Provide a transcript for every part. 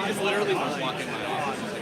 It's literally just walking my office.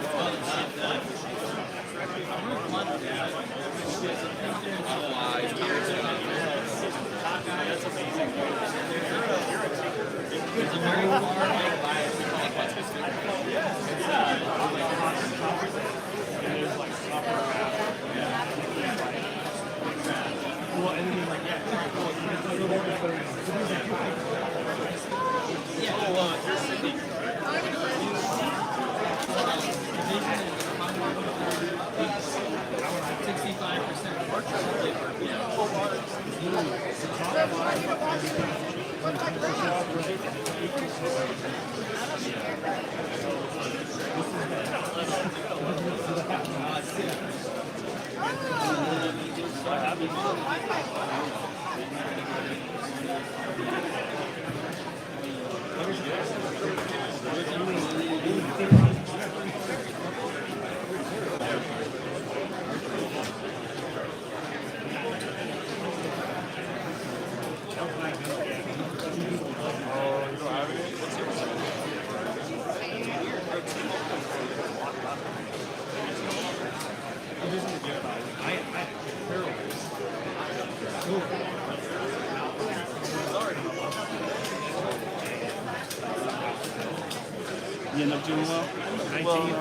You end up doing well? 19. Well, there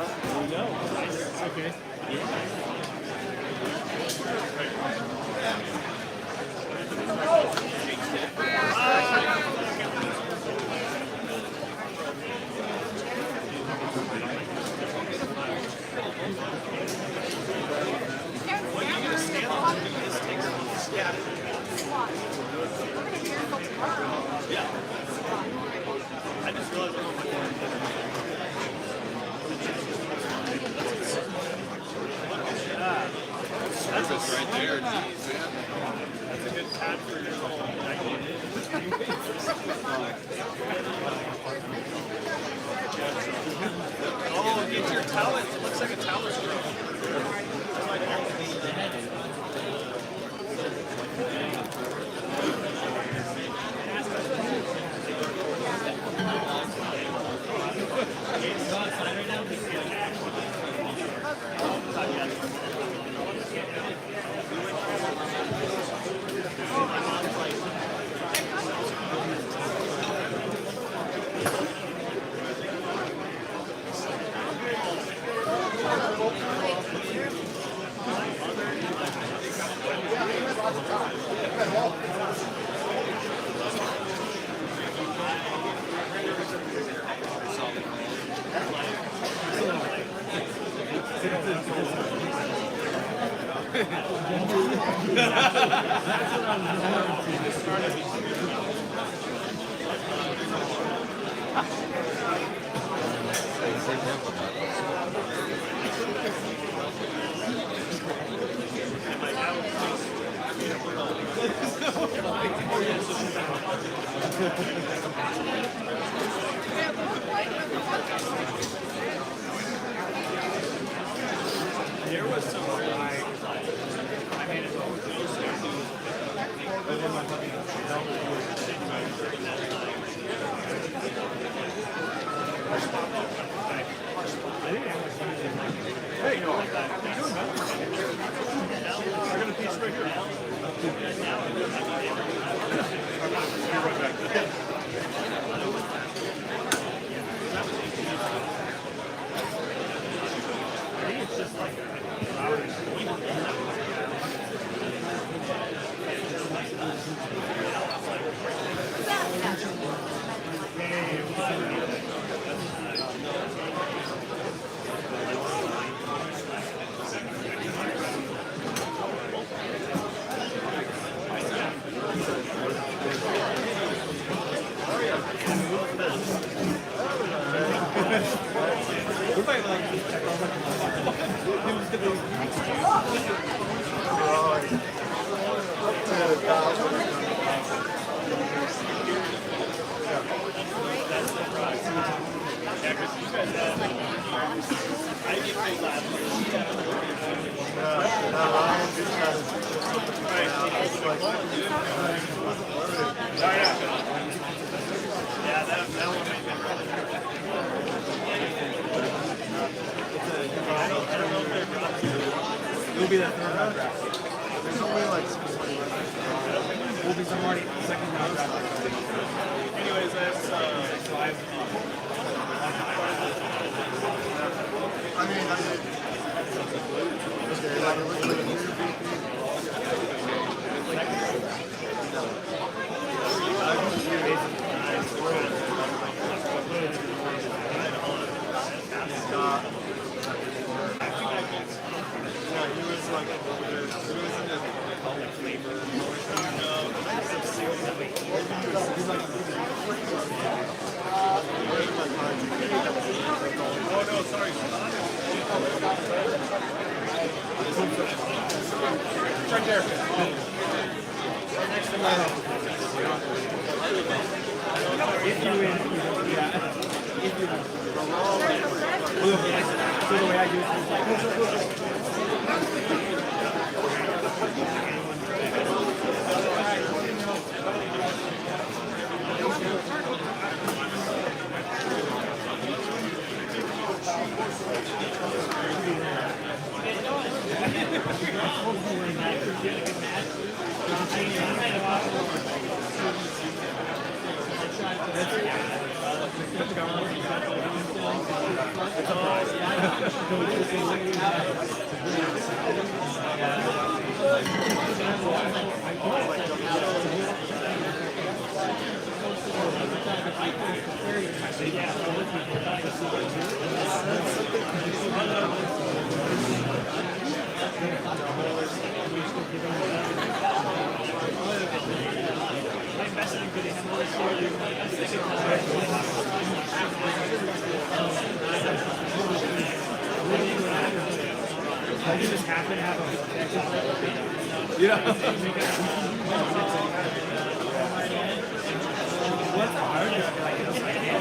you go. Nice. Okay. Right there, geez, man. That's a good pad for your little Oh, get your talent. It looks like a talent There was some I made it over. Hey, you like that? How you doing, man? I got a piece right here. Be right back. I think it's just like It'll be that third round draft. There's only like we'll be some already second round draft. anyways, that's I mean, I did. Okay, like, look at he was like over there. He was in the flavor. oh no, sorry. Right there. If you win, yeah. If you win. So the way I do it is like. I just happen to have a yeah. What's hard?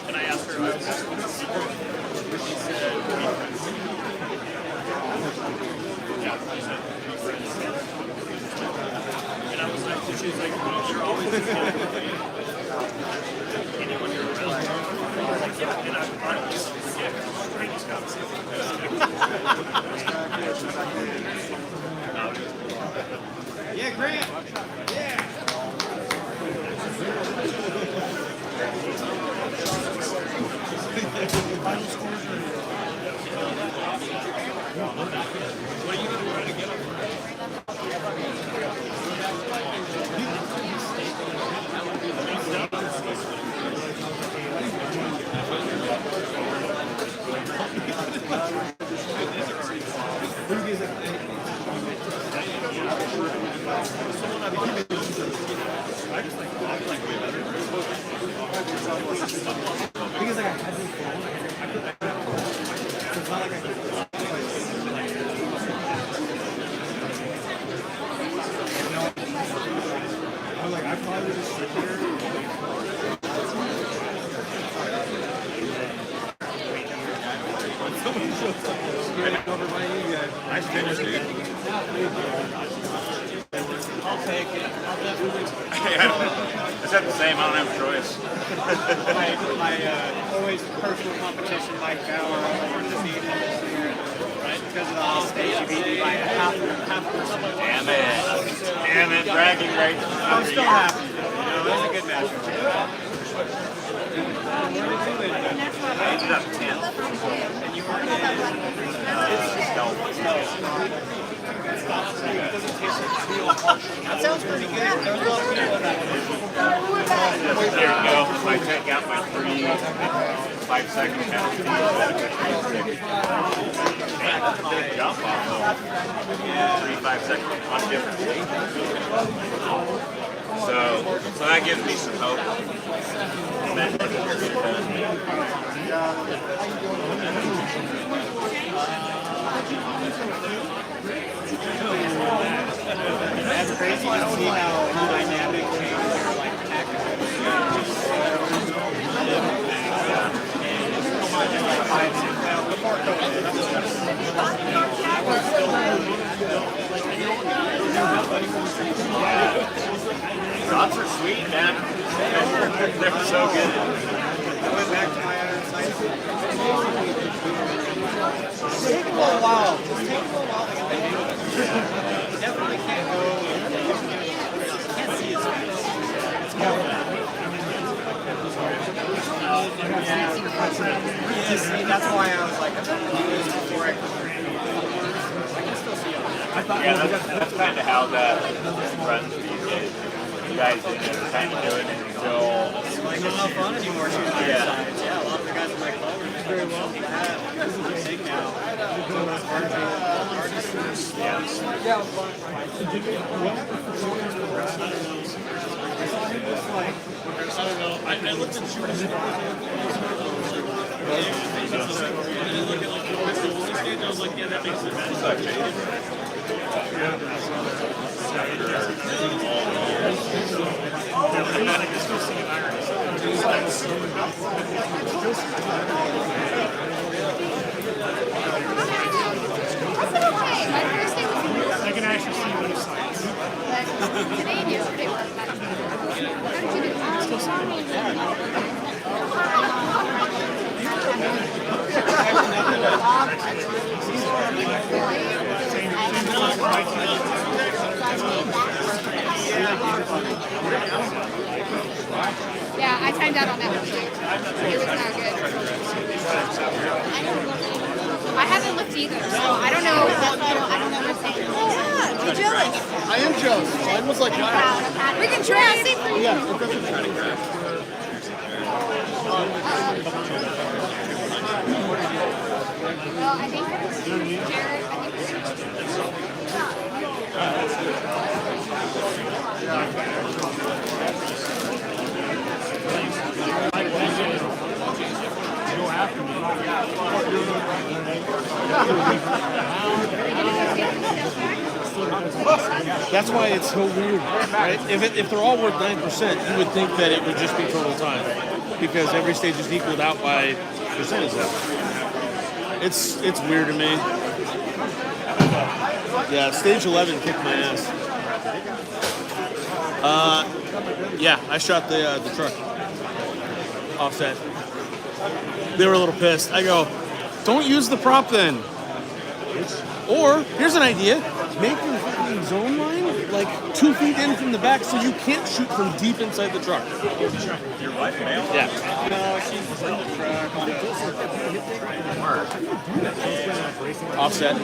And I asked her about this. She said, yeah, she said, and I was like, she was like, you're always just anyone you're around. I was like, yeah, and I'm honest. Yeah, great scouts. Yeah, Grant. Yeah. Because like I had this phone, I could so it's not like I could I was like, I probably would just sit here. Someone shows up straight over by you guys. Nice finish, dude. I'll take it. I'll definitely. Is that the same? I don't have a choice. my always personal competition, Mike Bauer, I wanted to beat him this year. Right? Because of the holidays, you beat me by half percent. Damn it. Damn it. Bragging rights. I'm still happy. You know, it was a good match. I ended up 10th. And you weren't in. That sounds pretty good. There's a lot of people in that. There you go. If I take out my 5-second penalty, that's a big jump off though. 3 5-second on different stages. So that gives me some hope. That's crazy to see how dynamic changes are like Drops are sweet, man. They're so good. I went back to my other site. Just take a little while. Just take a little while to get the hang of it. You definitely can't go. Can't see his face. Yeah, see, that's why I was like, I'm going to do this before I can still see him. Yeah, that's kind of how that runs these days. You guys didn't kind of do it until... It's like not fun anymore shooting iron sights. Yeah, a lot of the guys in my club are doing very well. This is big now. I don't know. I looked at shooting. And you look at like the only stage, I was like, yeah, that makes sense. I can actually see both sides. Today and yesterday were better. How did you do? Yeah, I timed out on that one too. It was not good. I haven't looked either, so I don't know. That's why I don't know what's saying. Yeah, you're jealous. I am jealous. Mine was like that. We can try. See for you. Yeah, it doesn't try to grab. Well, I think Jared. Go after me. That's why it's so weird, right? If they're all worth 9%, you would think that it would just be total time, because every stage is equaled out by percentage. It's weird to me. Yeah, stage 11 kicked my ass. Yeah, I shot the truck offset. They were a little pissed. I go, don't use the prop then. Or here's an idea: make your fucking zone line like 2 feet in from the back, so you can't shoot from deep inside the truck. Your wife, male? Yeah. No, she's in the truck. Offset.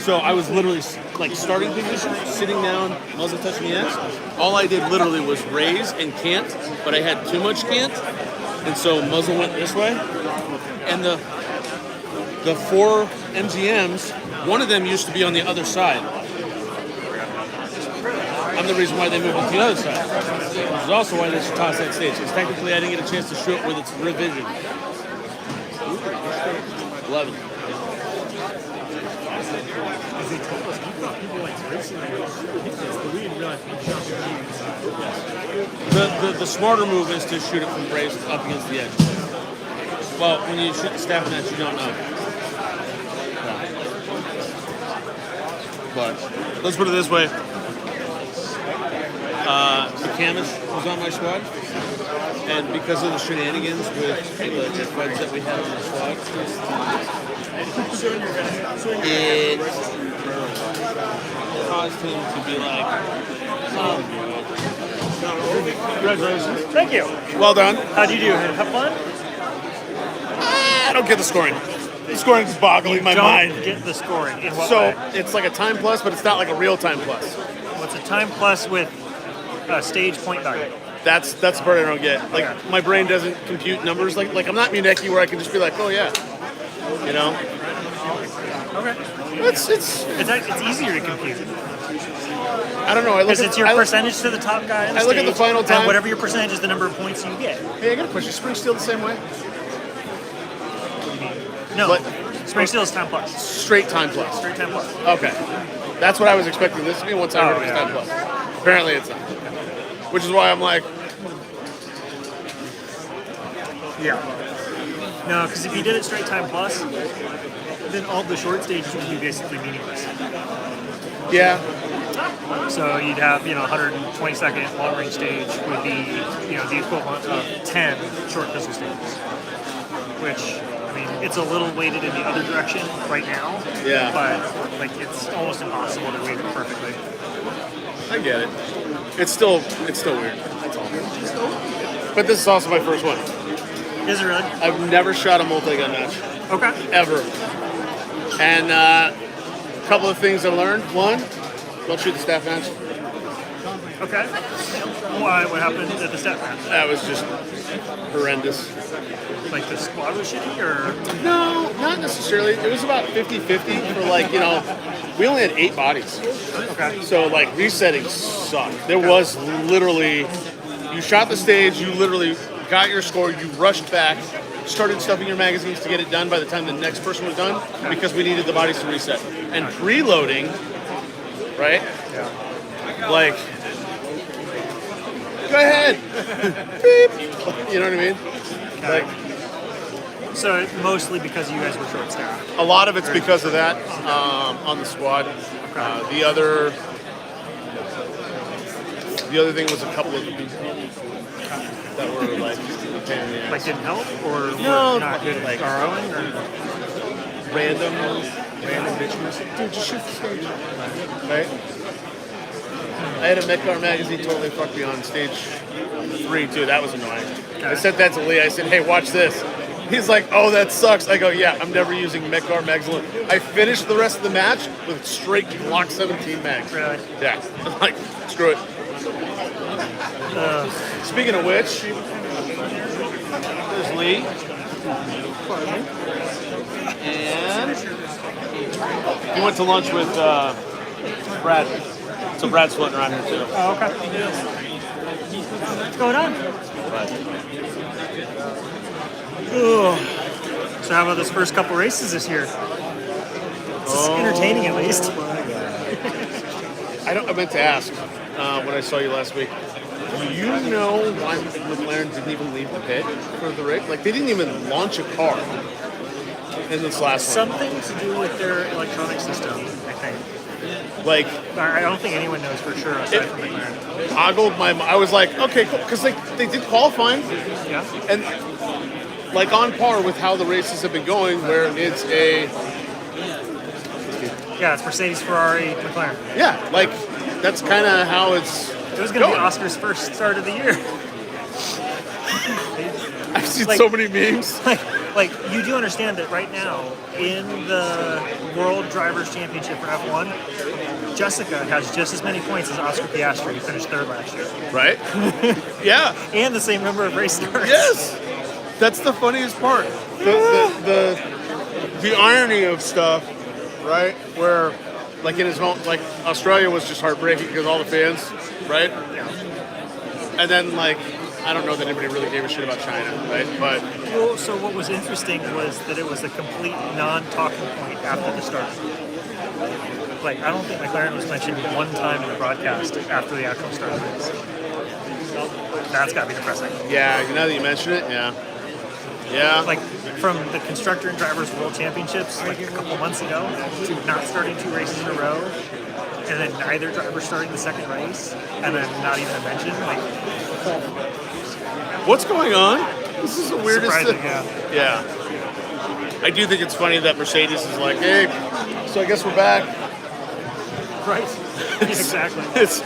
So I was literally like starting position, sitting down, muzzle touching the edge. All I did literally was raise and cant, but I had too much cant, and so muzzle went this way. And the 4 MGMs, one of them used to be on the other side. I'm the reason why they moved it to the other side. Which is also why they should toss that stage, because technically I didn't get a chance to shoot with its revision. 11. The smarter move is to shoot it from brace up against the edge. Well, when you shoot the staff match, you don't know. But let's put it this way. The Camus was on my squad, and because of the shenanigans with the feds that we had on the squad, it caused him to be like, congratulations. Thank you. Well done. How'd you do? Have fun? I don't get the scoring. The scoring is boggling my Don't mind. get the scoring. In what So way? it's like a time plus, but it's not like a real time plus. What's a time plus with a stage point value? That's the part I don't get. Like my brain doesn't compute numbers. Like I'm not Muneki where I can just be like, oh yeah, you know. Okay. It's It's easier to compute I don't know. I look because at it's your I look- percentage to the top guy. On the I look at the stage, final time. and whatever your percentage is, the number of points you get. Hey, I got a question. Is Spring Steel the same way? No, What? Spring Steel is time plus. Straight time plus. Straight time plus. Okay, that's what I was expecting this to be once I heard Oh, it was yeah. time plus. Apparently it's not. Which is why I'm like, Yeah. No, because if you did it straight time plus, then all the short stages would be basically meaningless. yeah, So you'd have, 120-second long range stage would be, the equivalent of 10 short pistol stages. Which, I mean, it's a little weighted in the other direction right now. Yeah. But it's almost impossible to weight it perfectly. I get it. It's still weird. That's all. But this is also my first one. Is it really? I've never shot a multi-gun match. Okay. Ever. And a couple of things I learned. One, don't shoot the staff match. Okay. Why? What happened at the step match? That was just horrendous. Like the squad was shitty, or? No, not necessarily. It was about 50-50 for we only had 8 bodies. Okay. So resetting sucked. There was literally, you shot the stage, you literally got your score, you rushed back, started stuffing your magazines to get it done by the time the next person was done because we needed the bodies to reset. And preloading, right? Yeah. Go ahead. Beep. You know what I mean? So mostly because you guys were short staffed. A lot of it's because of that on the squad. The other thing was a couple of people that were a pain in the ass. Didn't help, or No, were not good at ROing, or? random bitches. Dude, just shoot the stage. Right? I had a Metcar magazine totally fuck me on stage 3 too. That was annoying. I said that to Lee. I said, hey, watch this. He's like, oh, that sucks. I go, yeah, I'm never using Metcar magazine. I finished the rest of the match with straight Glock 17 mags. Really? Yeah. I'm like, screw it. Speaking of which, there's Lee. And he went to lunch with Brad. So Brad's floating around here too. Oh, okay. What's going on? So how about those first couple races this year? It's entertaining, at least. I meant to ask when I saw you last week. Do you know why McLaren didn't even leave the pit for the race? Like, they didn't even launch a car in this last one. Something to do with their electronic system, I think. Like, I don't think anyone knows for sure aside from McLaren. Ogled my. I was like, okay, cool, because they did qualifying, Yeah. and like on par with how the races have been going, where it's Yeah, it's Mercedes, Ferrari, McLaren. like that's kind of how it's. It was going to be going. Oscar's first start of the year. I've seen like- so many memes. Like, you do understand that right now in the World Drivers' Championship for F1, Jessica has just as many points as Oscar Piastri, who finished third last year, Right? Yeah. and the same number of race starts. Yes. That's the funniest part. The irony of stuff, right? Where, like in his home, like Australia was just heartbreaking because all the fans, right? And then like, I don't know that anybody really gave a shit about China, right? But Well, so what was interesting was that it was a complete non-talking point after the start. Like, I don't think McLaren was mentioned one time in the broadcast after the actual start of the race. That's got to be depressing. yeah, now that you mention it, yeah. Like, from the Constructor and Drivers World Championships, like a couple months ago, to not starting 2 races in a row, and then neither driver starting the second race, and then not even a mention. Like, What's going on? This is the weirdest surprising, thing. yeah. Yeah. I do think it's funny that Mercedes is like, hey, so I guess we're back. Right. Exactly. It's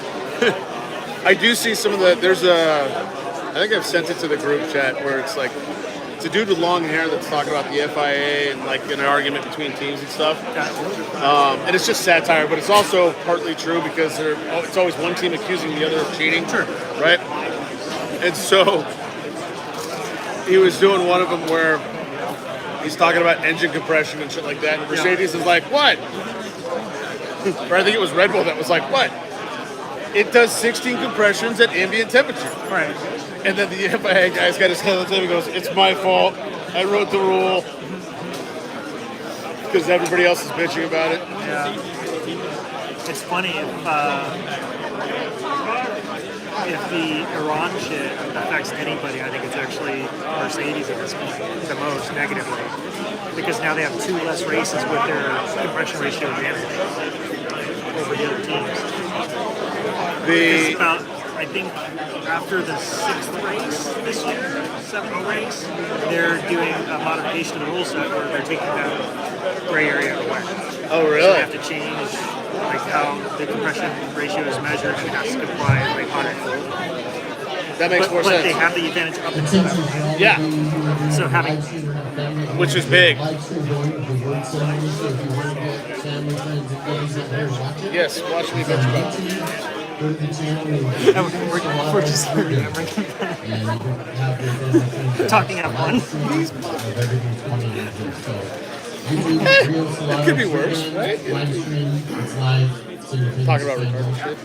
I do see some of the I think I've sent it to the group chat where it's like it's a dude with long hair that's talking about the FIA and like an argument between teams and stuff. And it's just satire, but it's also partly true because it's always one team accusing the other of cheating. Sure. Right? And so he was doing one of them where he's talking about engine compression and shit like that. And Mercedes is like, what? Or I think it was Red Bull that was like, what? It does 16 compressions at ambient temperature. Right. And then the FIA guy's got his head on the table and goes, it's my fault. I wrote the rule. Because everybody else is bitching about it. Yeah. It's funny if the Iran shit affects anybody, I think it's actually Mercedes at this point, the most negatively. Because now they have 2 less races with their compression ratio advantage over the other teams. It's about, I think, after the 6th race this year, 7th race, they're doing a modification of the rule set where they're taking that gray area away. Oh, really? So they have to change like how the compression ratio is measured and it has to comply like hot and cold. That makes more But sense. they have the advantage up until that. Yeah, So having which is big. Yes, watch me bitch about it. we're just remembering talking at one. It could be worse, right? Talking about retarded shit.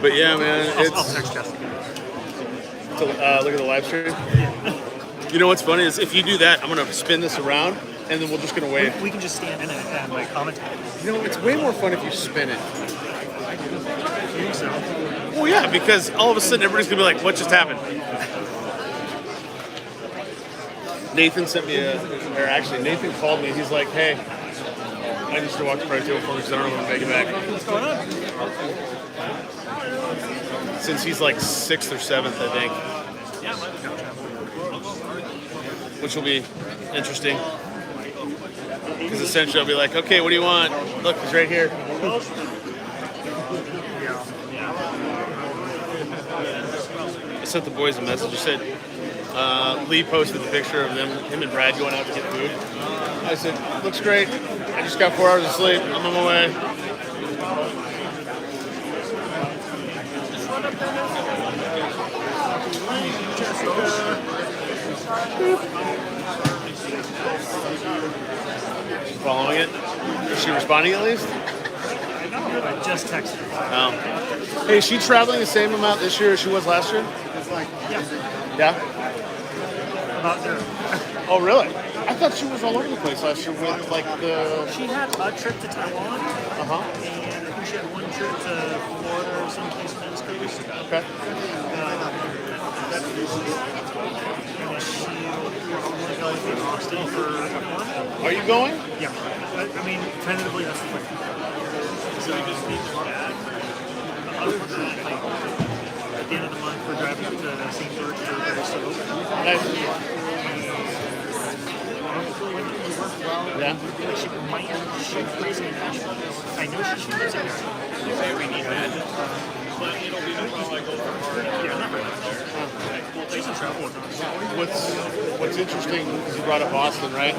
But yeah, man, I'll it's text Jessica. look at the live stream. You know what's funny is if you do that, I'm gonna spin this around and then we're just gonna wave. We can just stand in it and like commentate. You know, it's way more fun if you spin it. You think so? Well, yeah, because all of a sudden everybody's gonna be like, "What just happened?" Nathan sent me Nathan called me. He's like, "Hey, I just to walk the party table for me because I don't know when to make it back." What's going on? Since he's like 6th or 7th, I think. Which will be interesting. Because essentially I'll be like, okay, what do you want? Look, he's right here. I sent the boys a message. I said, Lee posted the picture of him and Brad going out to get food. I said, looks great. I just got 4 hours of sleep. I'm on my way. Following it? Is she responding at least? I just texted her. Oh. Hey, is she traveling the same amount this year as she was last year? Yeah. Yeah? About zero. Oh, really? I thought she was all over the place last year with like the. She had a trip to Taiwan, Uh huh. and I think she had one trip to Florida or someplace on the East Coast. Okay. And she probably going to be in Austin for F1. Are you going? Yeah. I mean, tentatively, that's the plan. So, other than that, like, at the end of the month, we're driving up to St. George for Paris Soap. Yeah. Like she might shoot racing in Nashville. I know she shoots racing there. You say we need that. But it'll be no problem. I go for hard. Yeah, not really. She's in trouble with us. What's interesting is you brought up Austin, right?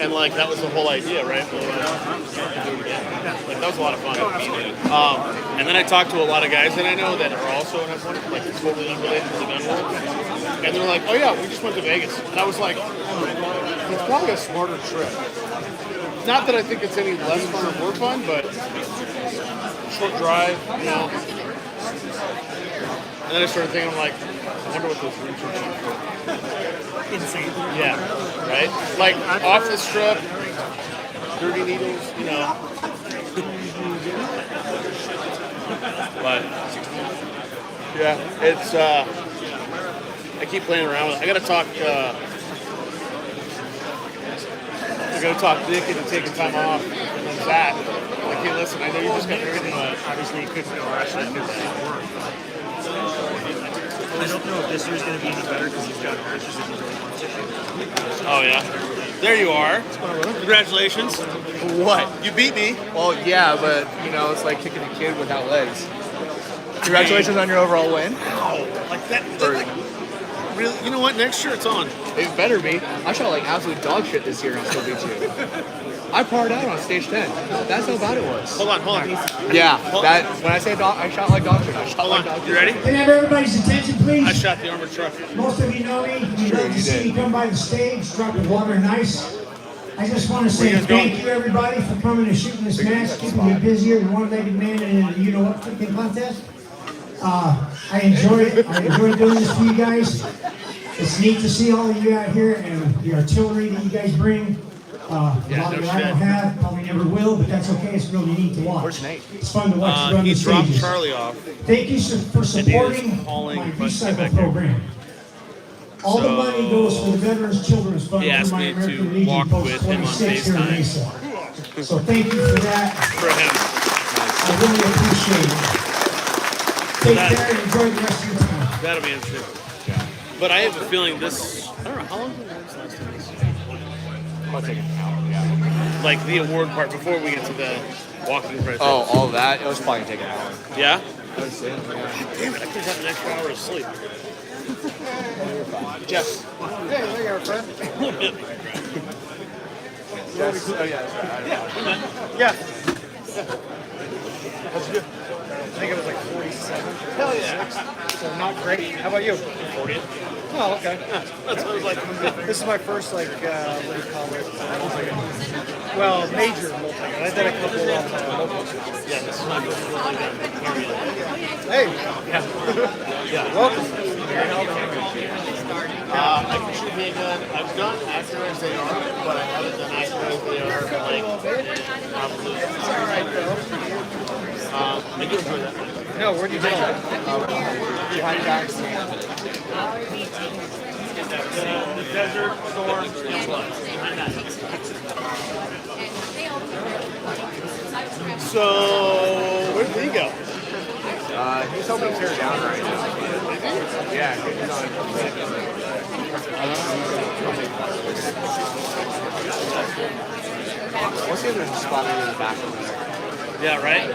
And like that was the whole idea, right? Like that was a lot of fun. And then I talked to a lot of guys that I know that are also in F1, like totally unrelated to the gun world. And they're like, "Oh yeah, we just went to Vegas." And I was like, "It's probably a smarter trip." Not that I think it's any less fun or more fun, but short drive, you know. And then I started thinking, I'm like, I wonder what those rooms are cheap for. Insane. Yeah, right? Like, off the strip, dirty needles, you know. But, yeah, it's, I keep playing around with it. I gotta talk Nick into taking time off, and then Zach. Like, hey, listen, I know you just got married, but Obviously, it couldn't go actually because it work. I don't know if this year's going to be any better because he's got matches that he really wants to shoot. oh yeah. There you are. Congratulations. What? You beat me. Well, yeah, but you know, it's like kicking a kid without legs. Congratulations on your overall win. Like that. Like, really, you know what? Next year it's on. It better be. I shot like absolute dog shit this year and still beat you. I parred out on stage 10. That's how bad it was. Hold on. Yeah, that when I say dog, I shot like dog shit. I shot Hold like on. dog shit. You ready? Can I have everybody's attention, please? I shot the armored truck. Most of you know me. You'd love to you see did. me come by the stage, drop the water and ice. I just want to say guys thank going? you, everybody, for coming and shooting this match, keeping me busier than one-legged man in a you-know-what freaking contest. I enjoy it. I enjoy doing this for you guys. It's neat to see all of you out here and the artillery that you guys bring. A lot of it I don't have, probably never will, but that's okay. It's really neat to watch. Where's Nate? It's fun to watch you run He the dropped stages. Charlie off. Thank you for supporting hauling my Buster back recycle here. program. All the money goes for the Veterans Children's Fund He through asked my me to American Legion walk Post with him on 26 here in FaceTime. Mesa. So thank you for that. For him. I really appreciate it. Take care and enjoy the rest of your time. That'll be interesting. But I have a feeling this. I don't know how long did it last time. I'll take an hour, yeah. Like the award part before we get to the walking price. Oh, all of that? It was probably gonna take an hour. Yeah. Damn it! I could have had an extra hour of sleep. Jeff. Hey, there you are, friend. Yes. Oh yeah. Yeah. That's good. I think it was like 47. Hell yeah. So not great. How about you? 40th. Oh, okay. That's what I was like. This is my first, like, what do you call it? Well, major multi-gun. I did a couple of locals. Yeah, this is my first multi-gun. Hey, Yeah. welcome. I can shoot handgun. I've done accurate as they are, but I haven't done accurate as they are. Like, probably. It's all right, though. I do enjoy that. No, where'd you go? Behind your back. The desert, storm, and floods. So, where did he go? He's hoping to tear down right now. Yeah, he's on. Let's see if there's a spot in the back. Yeah, right?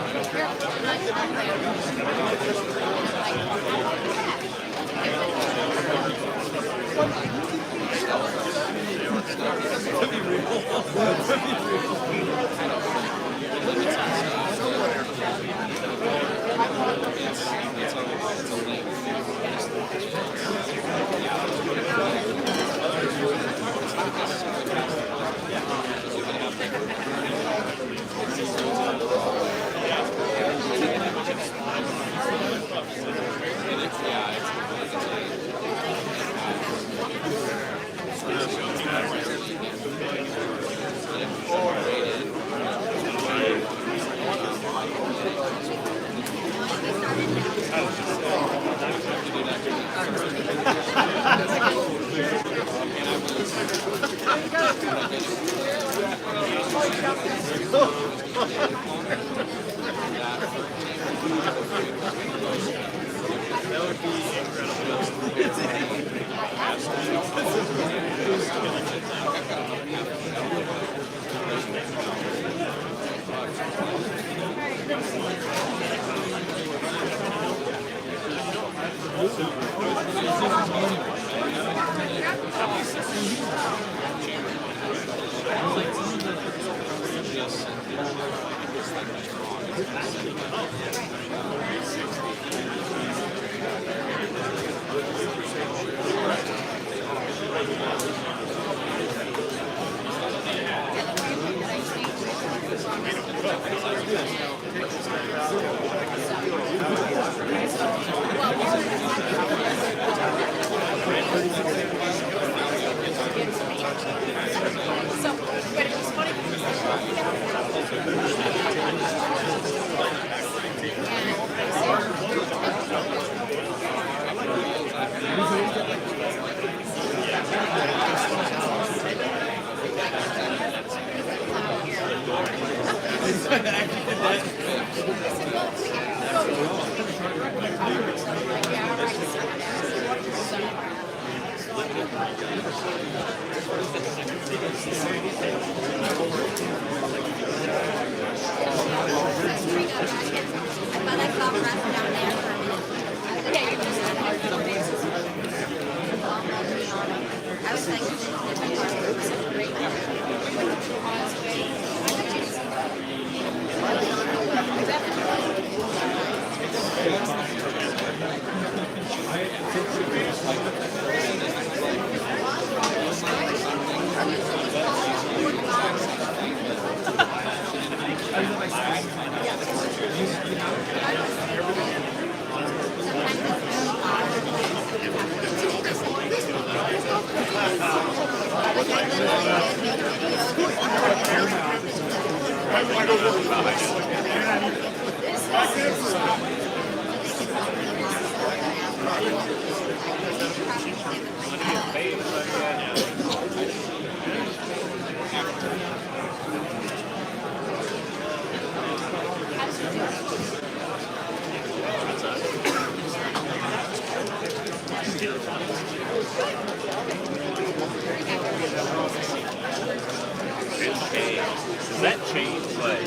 Does that change like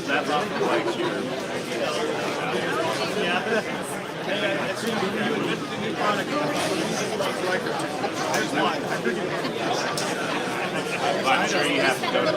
that level like your I'm sure you have to go to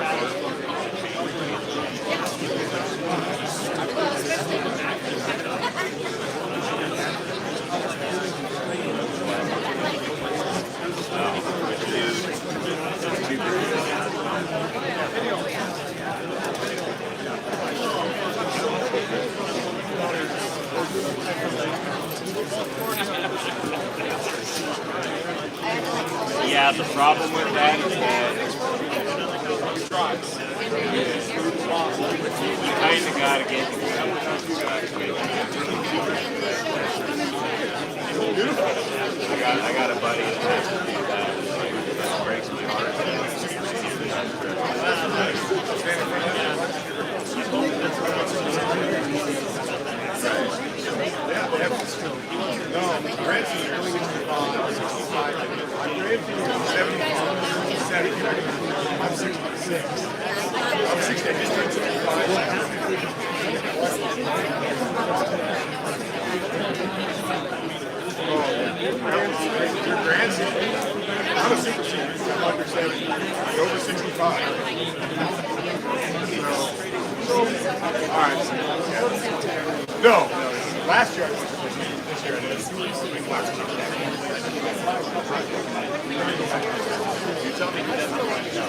yeah, the problem with that is that you kind of got to get I got a buddy that has to do that. That breaks my heart. I'm 66. I'm 60. I just turned 65. Your grandson. I'm a super senior. I'm under 70. I'm over 65. All right. No. Last year I was this year I did. You tell me who doesn't want to know.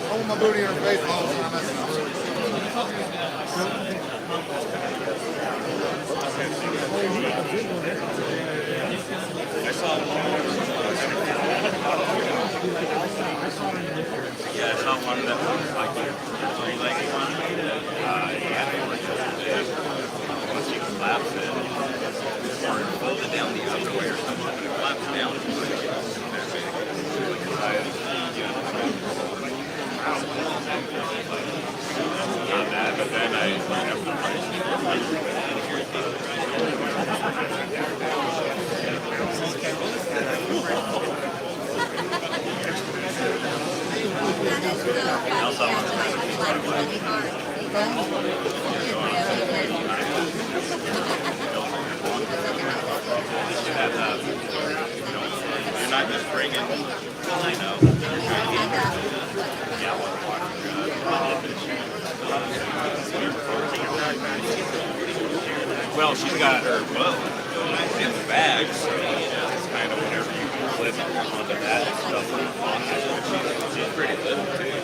Hold my booty in her face all the time. That's Yeah, I saw one that was like three-legged one. Once you collapse it, or fold it down the other way or something, but it flaps down. Not that, but then I have you're not just bringing, I know, you're trying to get gallon of water. Well, she's got her boat in the bag, so it's kind of whenever you flip onto that and stuff on it. She's pretty little too.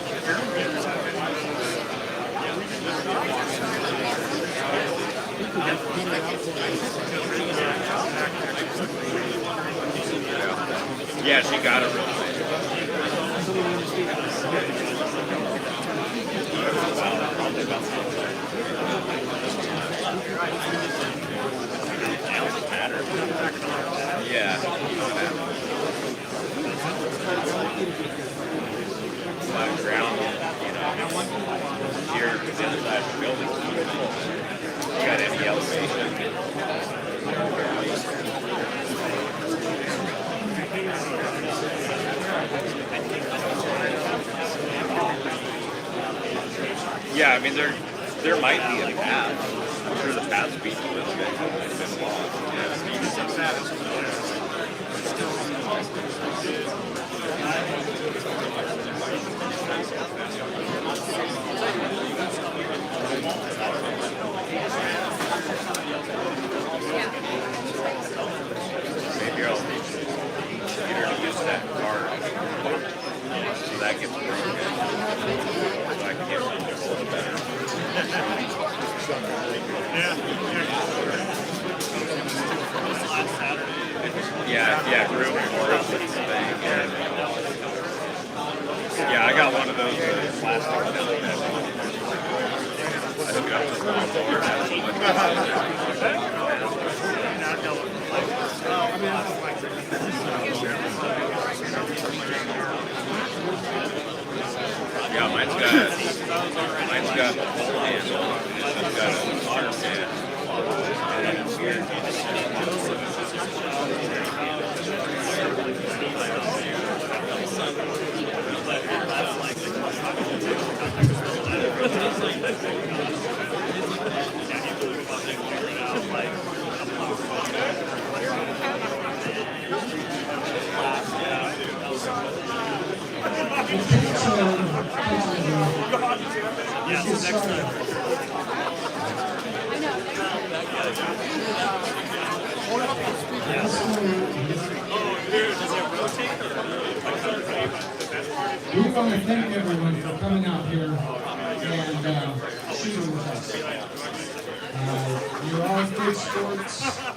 Yeah, she got it real quick. Yeah. Flat ground, here inside the building. You got any elevation? Yeah, I mean there might be a path. I'm sure the path's beat a little bit. It's been long. Maybe I'll get her to use that card. So that gets pretty good. So I can get her to do a little better. Yeah, room for us at the bank. Yeah, I got one of those plastic down. I hook it up to the lawnmower and have yeah, mine's got the whole handle. It's got a arm stand. We want to thank everyone for coming out here and shooting with us. You're all good sports.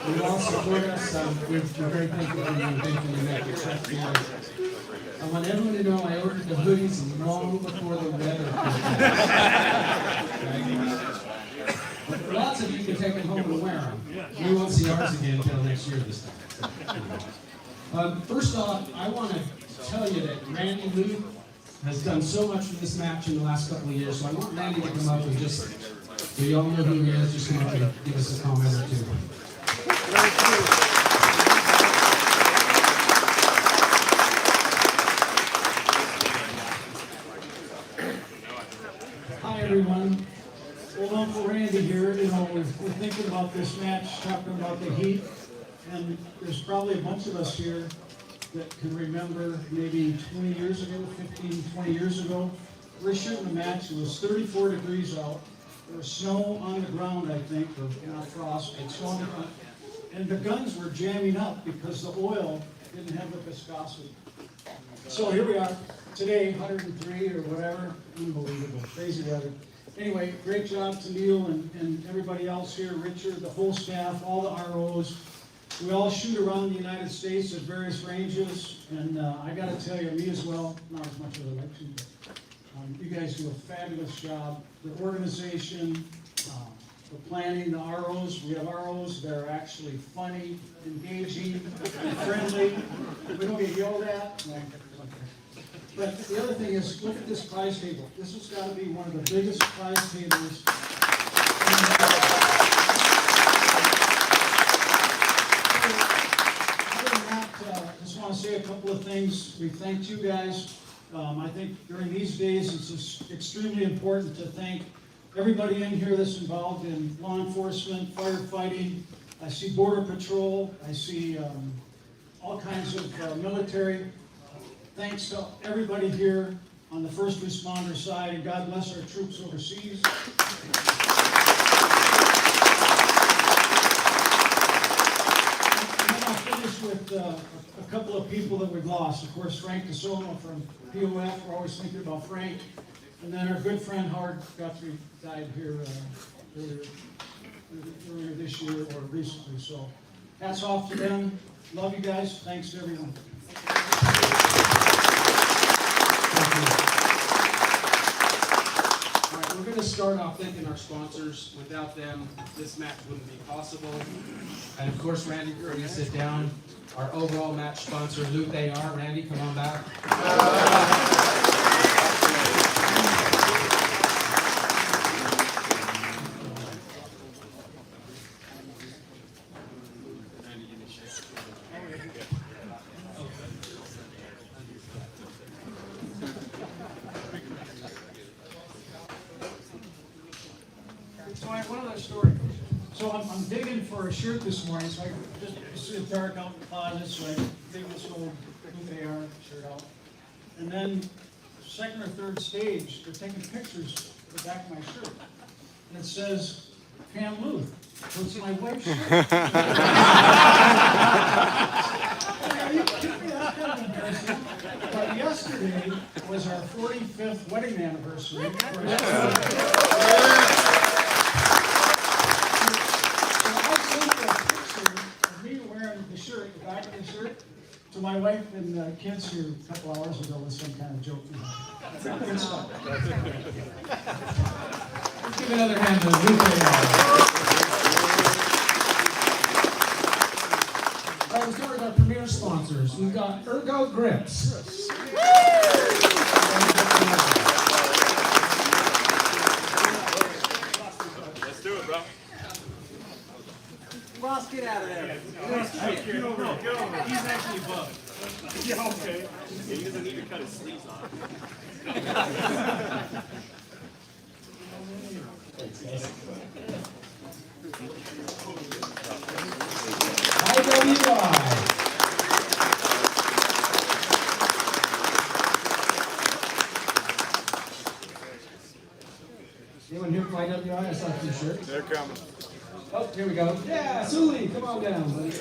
You all support us. We're very thankful for you and thankful you met your trust in us. I want everyone to know I ordered the hoodies long before the weather. But lots of you can take them home and wear them. We won't see ours again until next year this time. First off, I want to tell you that Randy Luth has done so much for this match in the last couple of years, so I want Randy to come up and just, so you all know who he is, just come up and give us a comment or two. Hi everyone. Well, Uncle Randy here. You know, we're thinking about this match, talking about the heat, and there's probably a bunch of us here that can remember maybe 20 years ago, 15, 20 years ago. We're shooting a match. It was 34 degrees out. There was snow on the ground, I think, or not frost, but snow on the ground. And the guns were jamming up because the oil didn't have the viscosity. So here we are today, 103 or whatever. Unbelievable, crazy weather. Anyway, great job to Neil and everybody else here, Richard, the whole staff, all the ROs. We all shoot around the United States at various ranges, and I got to tell you, me as well, not as much as I like to, but you guys do a fabulous job. The organization, the planning, the ROs, we have ROs that are actually funny, engaging, friendly. We don't get yelled at. But the other thing is, look at this prize table. This has got to be one of the biggest prize tables. I just want to say a couple of things. We thanked you guys. I think during these days it's just extremely important to thank everybody in here that's involved in law enforcement, firefighting. I see Border Patrol. I see all kinds of military. Thanks to everybody here on the first responder side, and God bless our troops overseas. With a couple of people that we've lost. Of course, Frank DeSoma from POF, we're always thinking about Frank. And then our good friend Howard Guthrie died here earlier this year or recently. So hats off to them. Love you guys. Thanks to everyone. All right, we're going to start off thanking our sponsors. Without them, this match wouldn't be possible. And of course, Randy, we're going to sit down. Our overall match sponsor, Luth-AR. Randy, come on back. So I have one other story. So I'm digging for a shirt this morning, so I just it's dark out in the closet, so I dig this old Luth-AR shirt out. And then second or third stage, they're taking pictures of the back of my shirt. And it says, Pam Luth. So it's my wife's shirt. Are you kidding me? That's kind of embarrassing. But yesterday was our 45th wedding anniversary. The back of the shirt to my wife and kids here a couple hours ago with some kind of joke. Good stuff. Let's give another hand to Luth-AR. All right, let's start with our premier sponsors. We've got Ergo Grips. Let's do it, bro. Come boss, get out of there. Get over. He's actually above. Yeah, okay. He doesn't need to cut his sleeves off. IWI. Anyone here from IWI? I saw two shirts. They're coming. Oh, here we go. Yeah, Sully, come on down, buddy.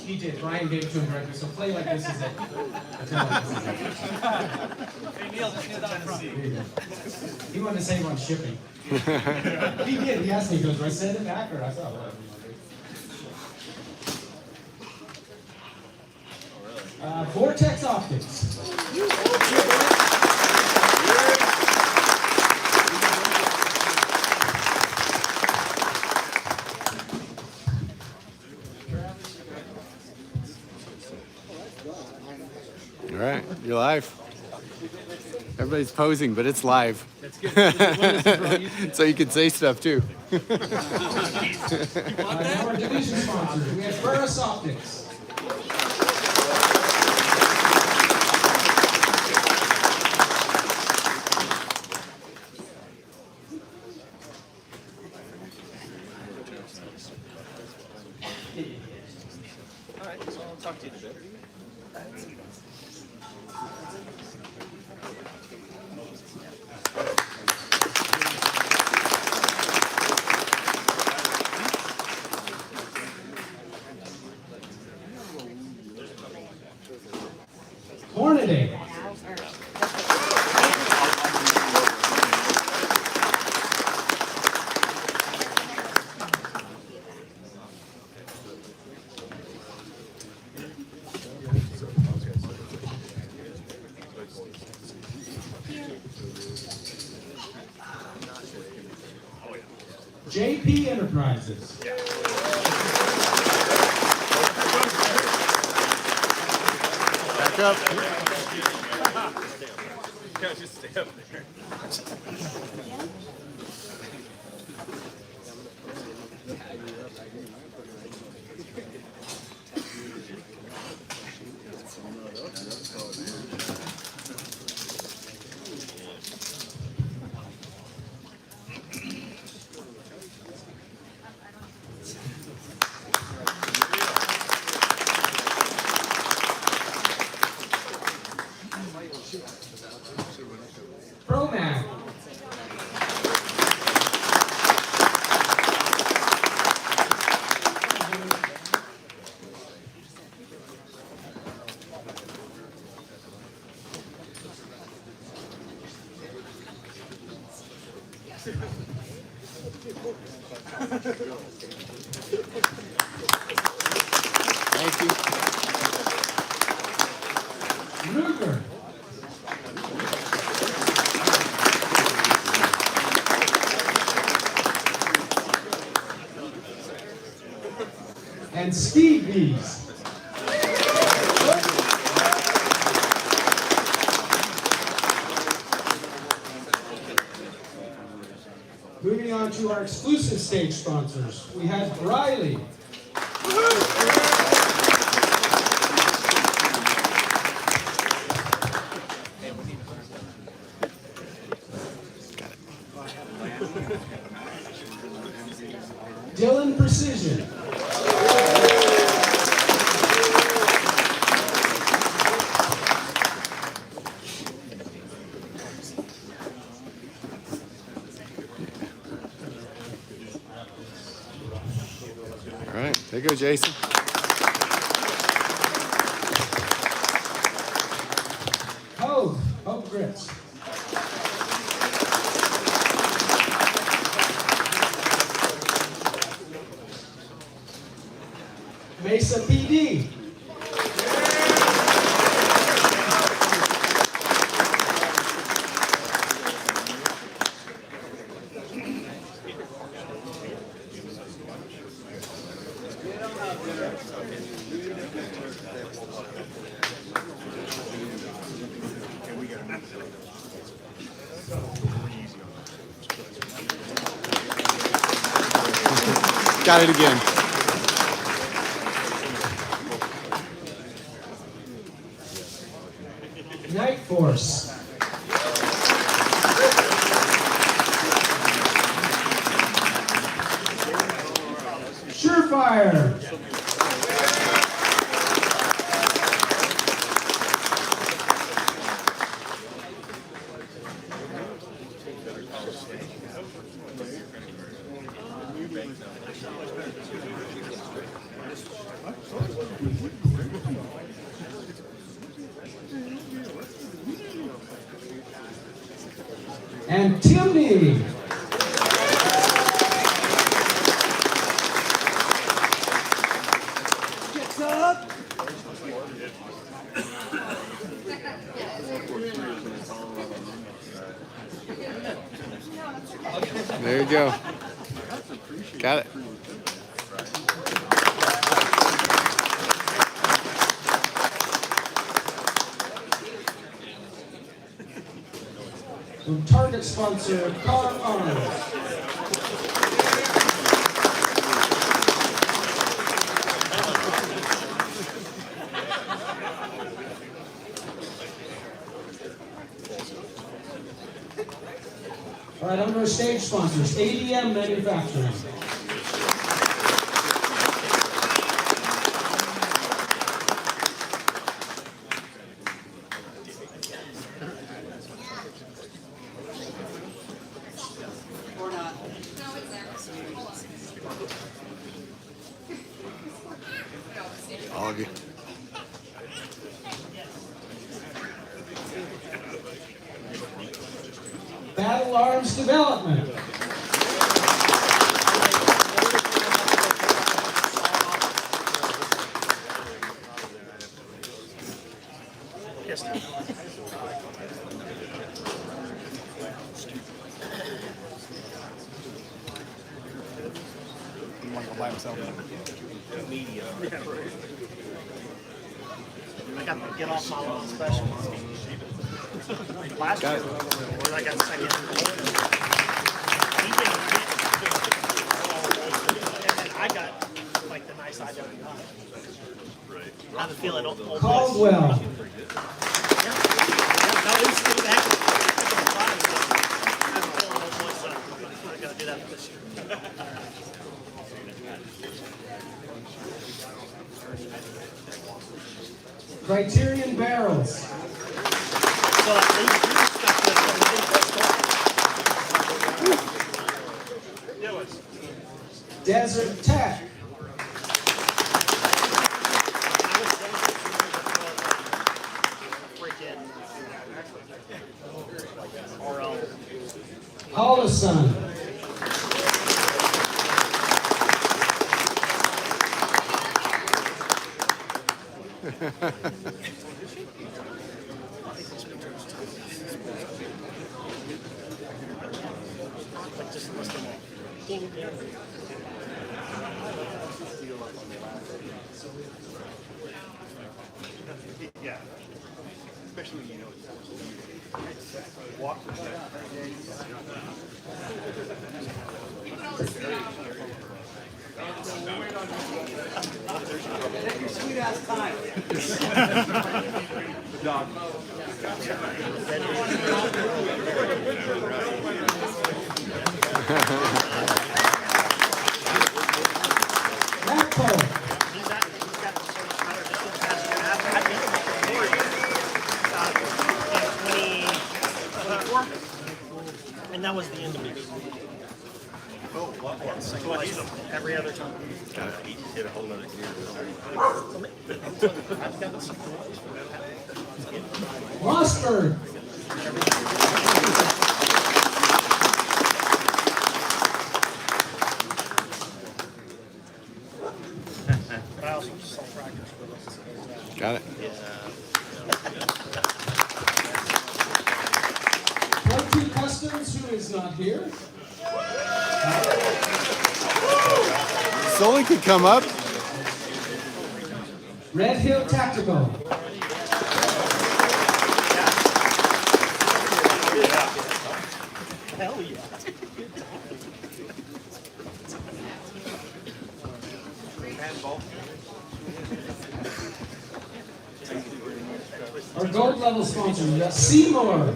He did. Brian gave it to him directly. So play like this is it. He wanted to save on shipping. He did. He asked me. He goes, "Do I send it back or?" I thought, whatever. Vortex Optics. All right, you're live. Everybody's posing, but it's live. That's good. So you can say stuff too. Now our division sponsors. We have Burris Optics. All right, so I'll talk to you in a bit. Hornady. JP Enterprises. Back up. You guys just stay up there. ProMag. Thank you. Luger. And Steve Bees. Moving on to our exclusive stage sponsors, we have Riley. Dylan Precision. All right, there you go, Jason. Hope Grips. Mesa PD. Got it again. Night Force. Surefire. And Timmy. Gets up. There you go. Got it. From Target sponsor, Car Arms. All right, under our stage sponsors, ADM Manufacturing. All of you. Battle Arms Development. I got to get off my little special. Last year, where I got second. And then I got like the nice IW. I have a feeling old Caldwell. No, it's actually. I have a feeling old boys are going to do that for this year. Criterion Barrels. So that leaves you stuck with Desert Tech. Holosun. Yeah. Especially when you know it's walk from Take your sweet ass time. Dog. And that was the end of it. Oh, what? Every other time. Got it. He hit a whole nother gear. Mossberg. Got it. Play Customs, who is not here. Sully could come up. Red Hill Tactical. Hell yeah. level sponsors. We got Seymour.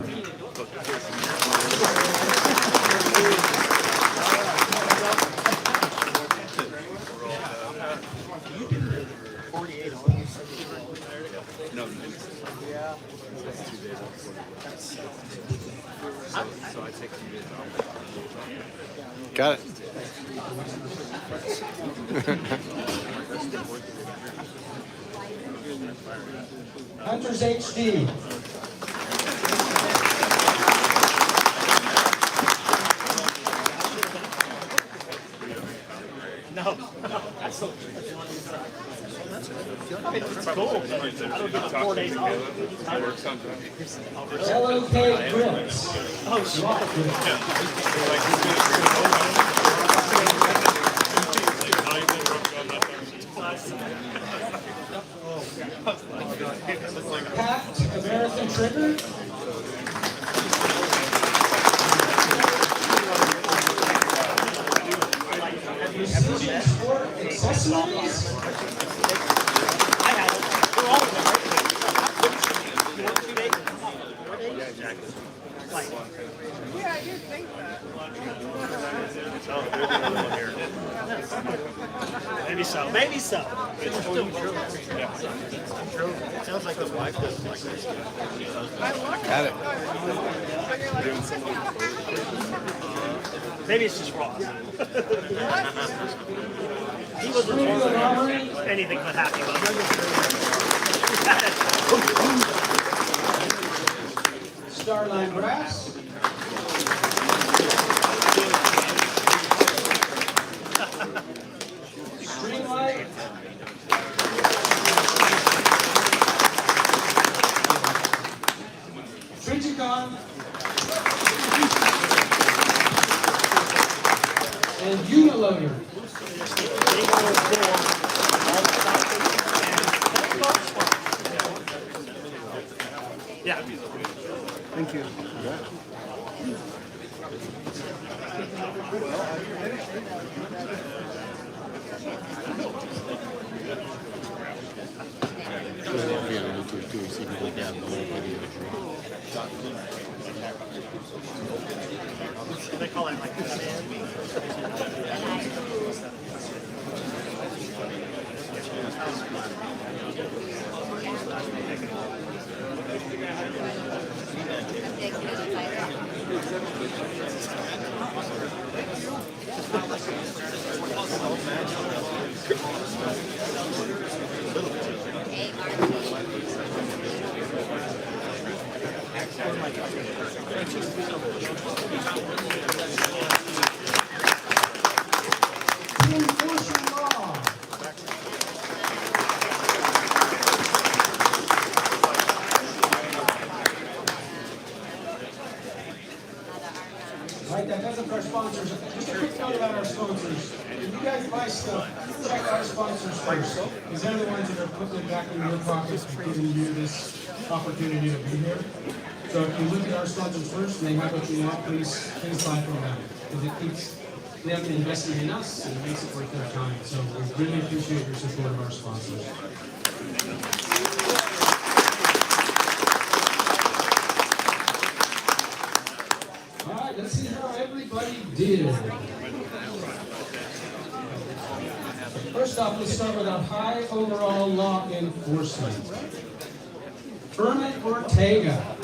Got it. Hunters HD. No. It's cool. I don't give it 4 days off. LOK Grips. Oh, Packed American Trigger. Precision Sport Accessories. Maybe so. Maybe so. It sounds like the wife doesn't like this. Got it. Maybe it's just Ross. He wasn't anything but happy about it. Starline Brass. Streamlight. Trigicon. And Uniloader. Yeah. Thank you. They call it like Right, that does it for our sponsors. Just a quick note about our sponsors. If you guys buy stuff, check our sponsors first. Because they're the ones that are putting it back in your pockets and giving you this opportunity to be here. So if you look at our sponsors first and they have what you want, please buy from them. Because it keeps them investing in us and it makes it worth their time. So we really appreciate your support of our sponsors. Alright, let's see how everybody did. First off, let's start with our high overall law enforcement. Herman Ortega.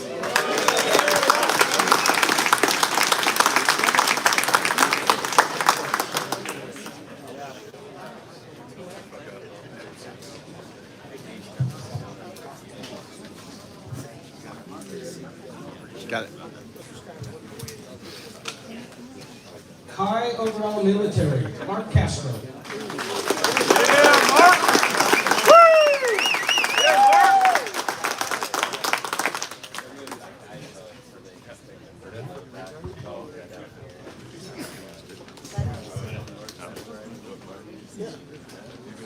Got it. High overall military, Mark Castro.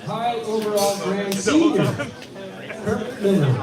High overall Grand Senior, Kirk Miller.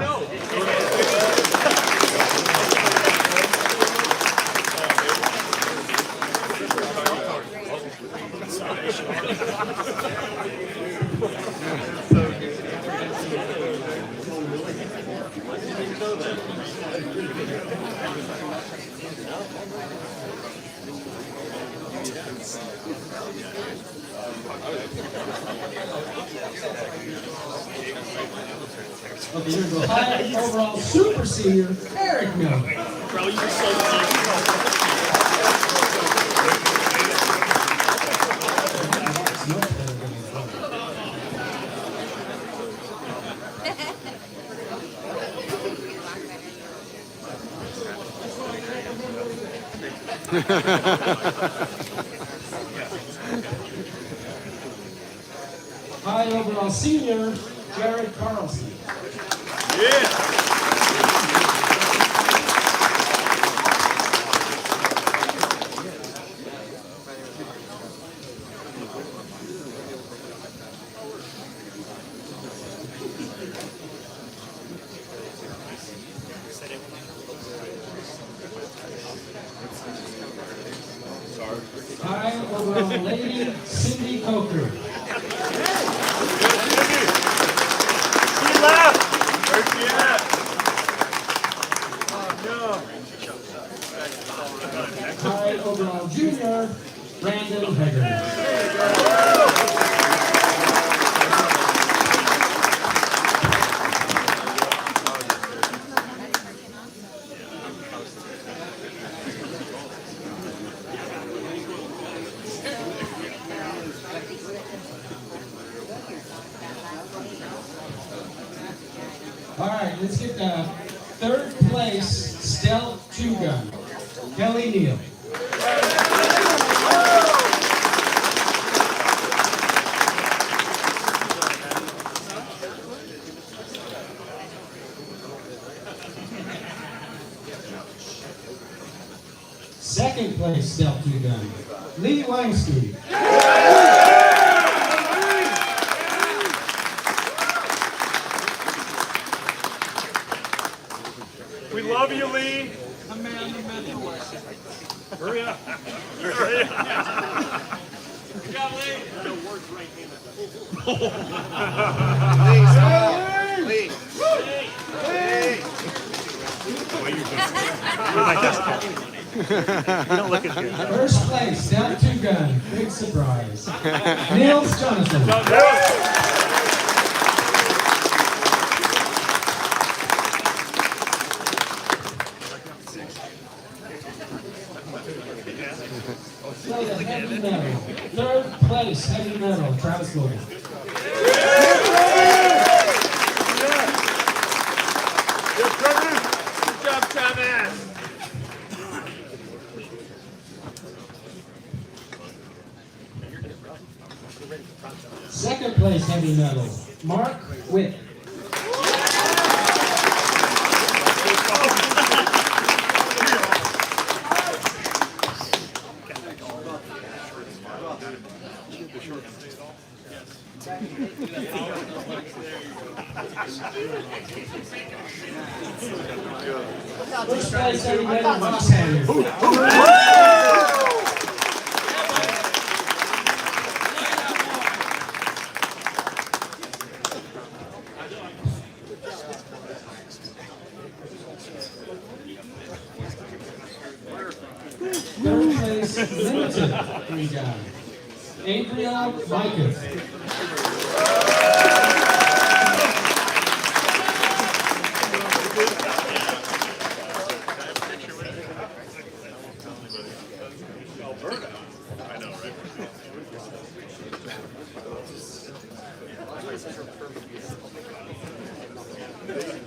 Okay, here we go. High overall super senior, Eric Miller. Bro, you're so High overall senior, Jared Carlson. High overall lady, Cindy Coker. She left! Where's she at? Oh, High overall junior, Brandon Hager. All right, let's get the third place stealth 2-gun, Kelly Neal. Second place stealth 2-gun, Lee Weinstein. we love you, Lee. Hurry up. Hurry up. Good job, Lee. No words right hand. Lee. You're my test kit. You don't look as good. First place, stealth 2-gun, big surprise. Niels Jonathan. So the heavy metal. Third place, heavy metal, Travis Logan. Good job, Travis. Second place, heavy metal, Mark Witt. First place, heavy metal, Ross Hammond. Third place, limited, 3-gun, Adrian Micah.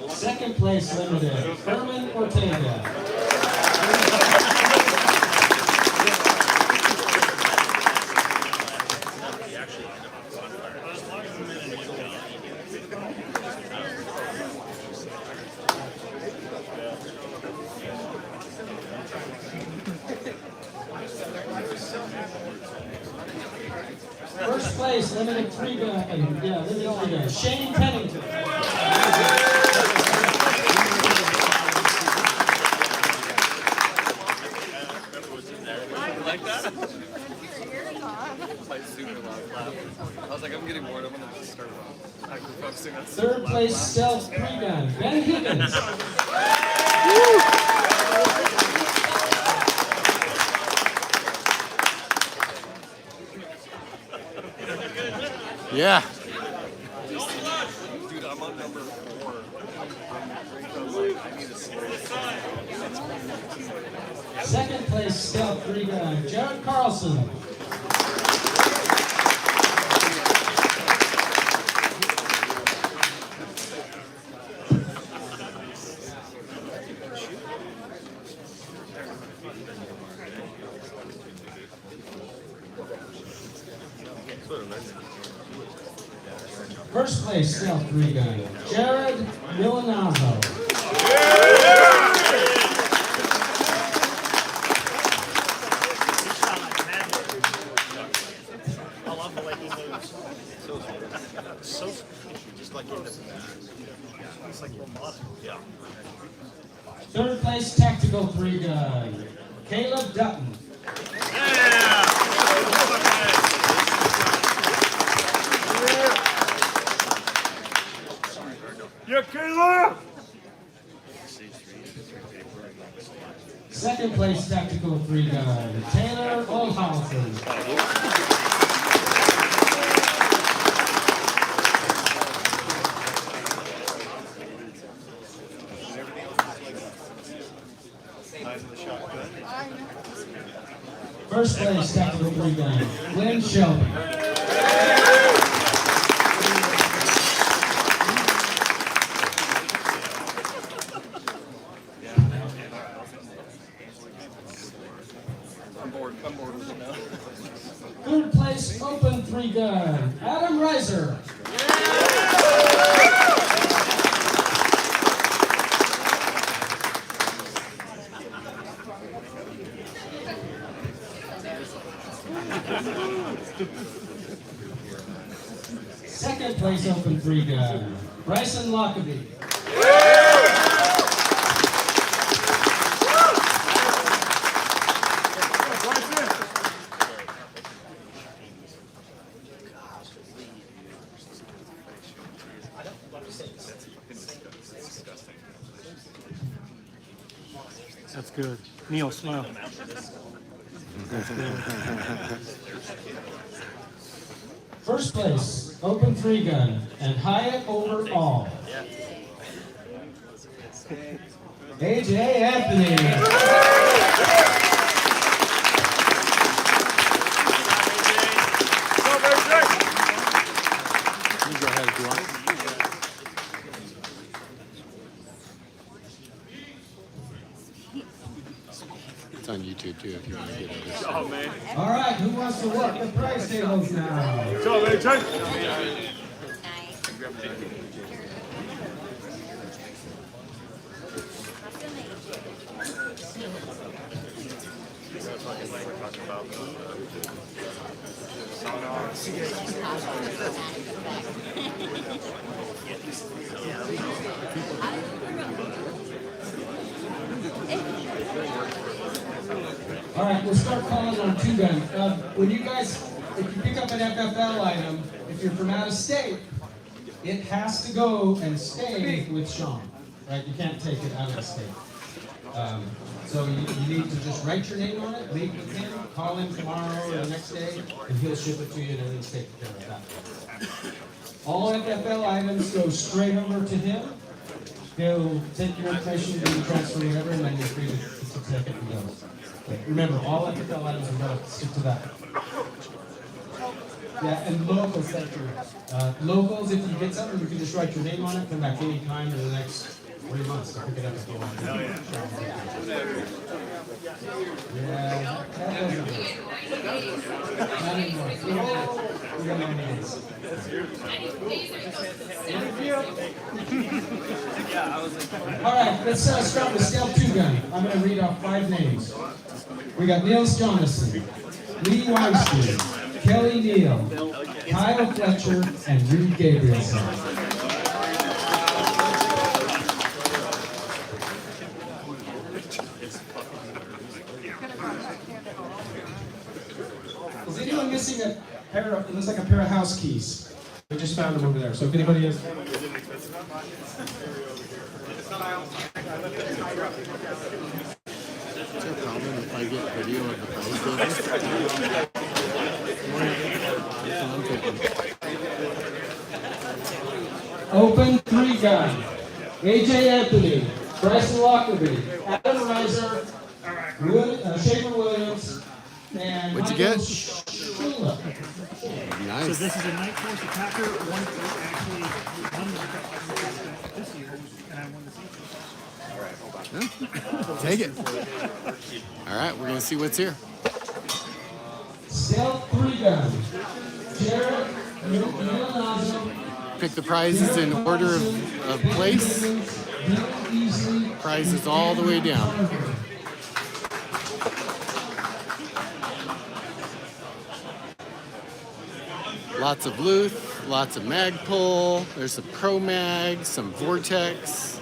Second place limited, Herman Ortega. First place, limited 3-gun, limited 3-gun, Shane Pennington. Like that? My super loud laugh. I was like, I'm getting bored. I'm gonna just start focusing on Third place, stealth 3-gun, Ben Higgins. Yeah. Dude, I'm on number 4. Second place, stealth 3 guy, Jared Carlson. First place, stealth 3 guy, Jared Milanazzo. I love the way he moves. So, just like he's like robotic. Yeah. Third place, tactical 3 guy, Caleb Dutton. Yeah, Caleb! Second place, tactical 3 guy, Taylor Olhausen. First place, tactical 3 guy, Lynn Shelby. I'm bored with it now. Third place, open 3 guy, Adam Reiser. Second place, open 3 guy, Bryson Lockaby. That's good. Neil, smile. That's good. First place, open 3 gun, and Hyatt overall. AJ Anthony. You go ahead if you want. It's on YouTube too if you want to get it. Oh, man. All right, who wants to work the price tables now? What's up, AJ? All right, we'll start calling on 2 gun. When you guys, if you pick up an FFL item, if you're from out of state, it has to go and stay with Sean, right? You can't take it out of the state. So you need to just write your name on it, leave it with him, call him tomorrow or the next day, and he'll ship it to you and everything's taken care of that. All FFL items go straight over to him. He'll take your information, do the transfer, whatever, and then you're free to take it and go. Okay, remember, all FFL items are going to stick to that. Yeah, and locals, thank you. Locals, if you get something, you can just write your name on it, come back any time in the next 3 months to pick it up if you want. Hell yeah. Yeah, that wasn't good. Not anymore. We got 90 days. All right, let's start with Stealth 2 gun. I'm going to read off 5 names. We got Niels Jonason, Lee Weinstein, Kelly Neal, Kyle Fletcher, and Reed Gabrielson. Is anyone missing a pair of, it looks like a pair of house keys? We just found them over there. So if anybody has... Is there a problem if I get video of the post? Open 3-gun. AJ Anthony, Bryson Lockerbie, Adam Reiser, Shaver Williams, and What'd you get? Shula. So Nice. this is a Night Force attacker. One actually won this year, and I won the season. Take it. All right, we're gonna see what's here. Stealth 3-gun. Jared Milanazo. Pick the prizes in order of place. Prizes all the way down. Lots of Luth, lots of Magpul. There's some Pro Mag, some Vortex,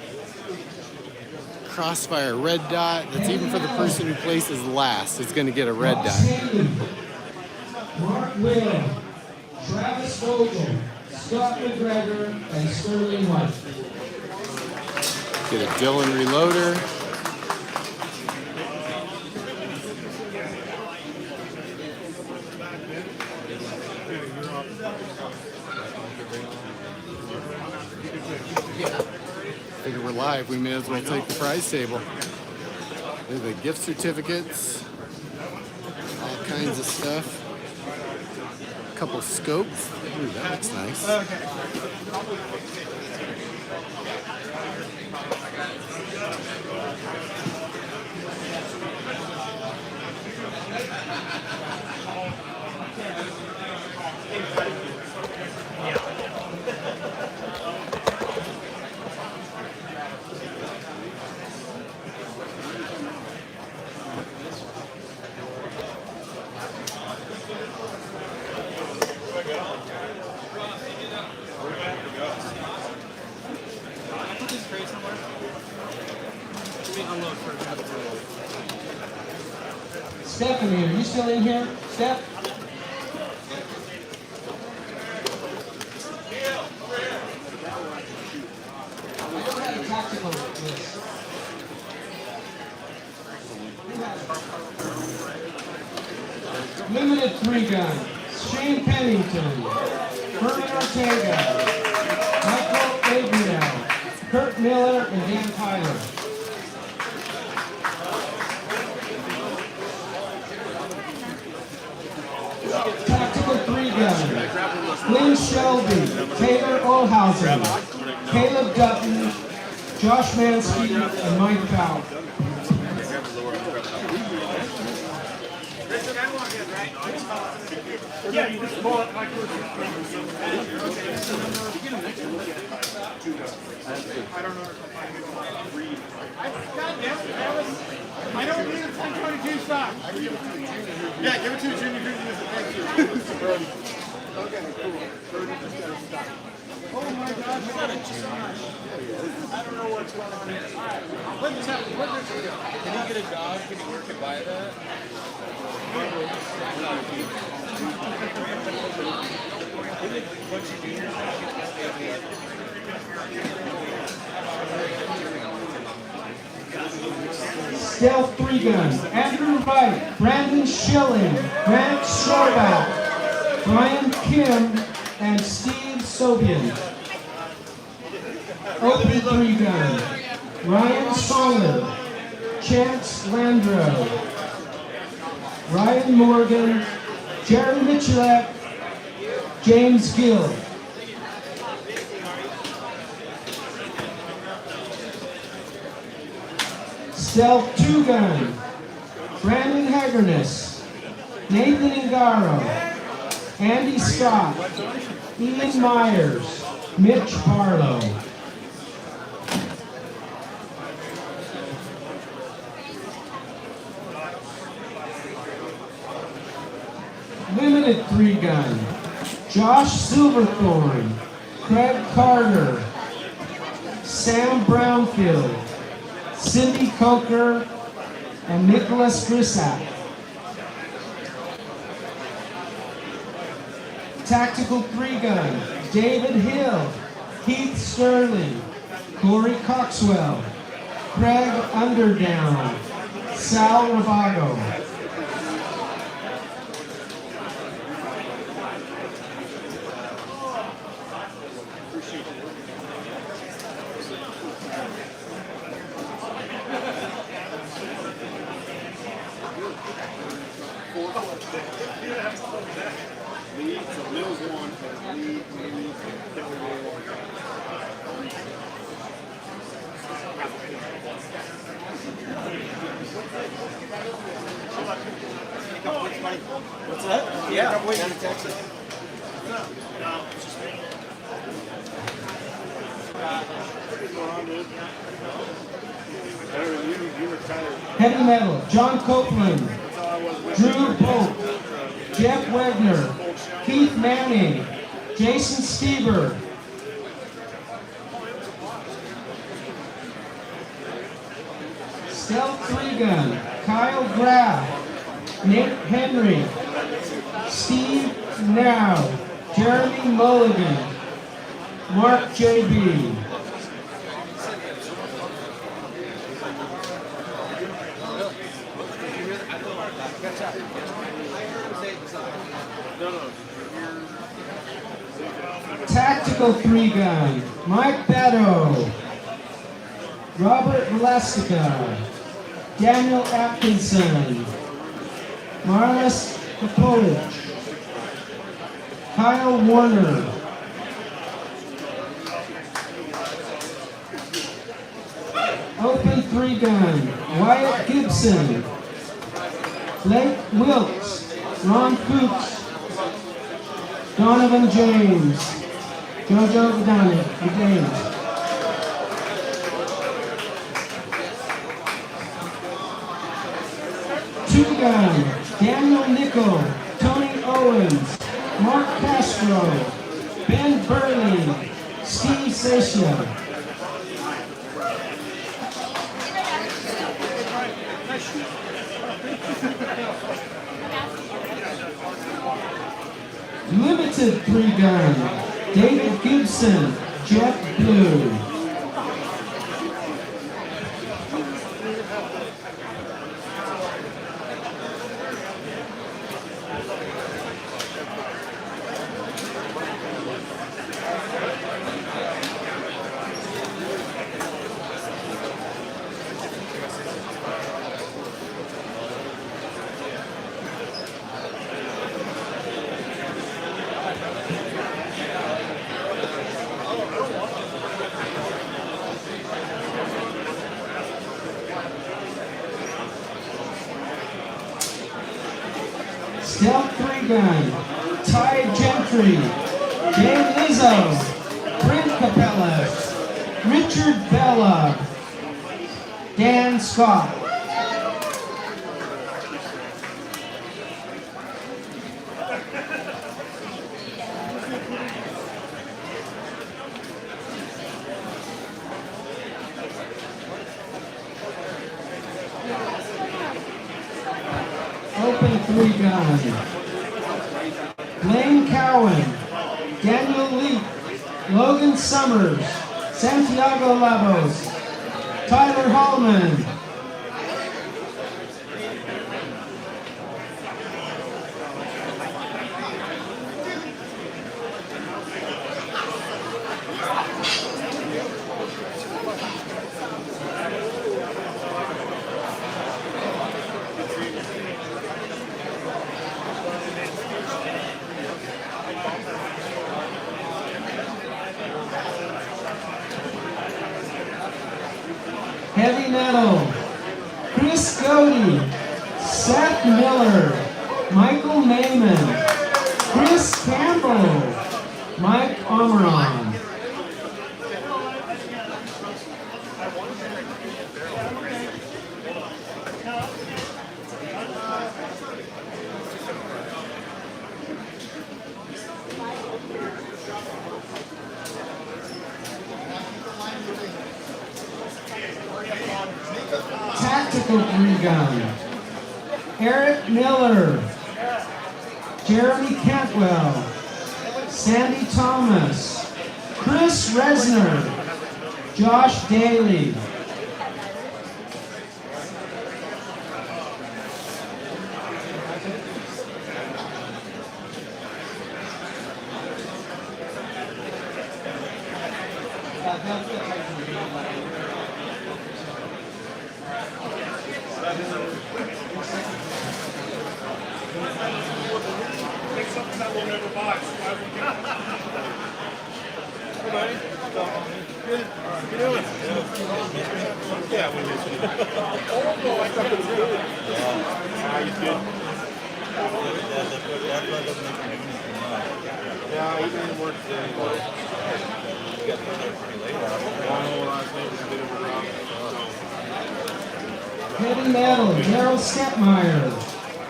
Crossfire Red Dot. That's even for the person who places last. It's going to get a red dot. Mark Will, Travis Vogel, Scott McGregor, and Sterling White. Get a Dylan Reloader. Figure we're live, we may as well take the prize table. There's the gift certificates, all kinds of stuff. A couple scopes. Ooh, that looks nice. Stephanie, are you still in here? Steph? Tactical list. Limited 3-gun. Shane Pennington, Herman Ortega, Michael Adriel, Kurt Miller, and Dan Tyler. Tactical 3-gun. Lynn Shelby, Taylor Olhausen, Caleb Dutton, Josh Mansky, and Mike Powell. Yeah, you just pull it like we're I don't know. I don't need a 1022 stock. Yeah, give it to the junior junior. Okay, cool. Oh my gosh, I got a junior. I don't know what's going on here. All right, let me tell you, what does he do? Can he get a dog? Can he work and buy that? Stealth 3-gun. Andrew Wright, Brandon Schilling, Grant Schorback, Brian Kim, and Steve Sobian. Open 3-gun. Ryan Soller, Chance Landro, Ryan Morgan, Jerry Michalek, James Gill. Stealth 2-gun. Brandon Hagerness, Nathan Ingaro, Andy Scott, Ian Myers, Mitch Barlow. Limited 3-gun. Josh Silverthorne, Craig Carter, Sam Brownfield, Cindy Coker, and Nicholas Grissack. Tactical 3-gun. David Hill, Keith Sterling, Corey Coxwell, Craig Underdown, Sal Ravago. What's that? Yeah, I'm waiting to Texas. Heavy metal, John Copeland, Drew Pope, Jeff Wegner, Keith Manning, Jason Stieber. Stealth 3-gun, Kyle Graff, Nick Henry, Steve Now, Jeremy Mulligan, Mark J.B. Tactical 3-gun, Mike Beto, Robert Velastica, Daniel Atkinson, Marlis Kapolich, Kyle Warner, Open 3-gun, Wyatt Gibson, Blake Wilkes, Ron Fuchs, Donovan James, Jojo James. Two-gun, Daniel Nickel, Tony Owens, Mark Castro, Ben Burley, Steve Sesha. Limited 3-gun, David Gibson, Jeff Blue. Stealth 3-gun, Ty Gentry, Dave Lizzo, Brent Capella, Richard Bella, Dan Scott. Open 3-gun, Blaine Cowan, Daniel Leak, Logan Summers, Santiago Lavos, Tyler Hallman. Heavy metal, Chris Godey, Seth Miller, Michael Naiman, Chris Campbell, Mike Omeron. Tactical 3-gun, Eric Miller, Jeremy Cantwell, Sandy Thomas, Chris Resner, Josh Daly. Yeah, he didn't work today. Heavy metal, Daryl Stepmeyer,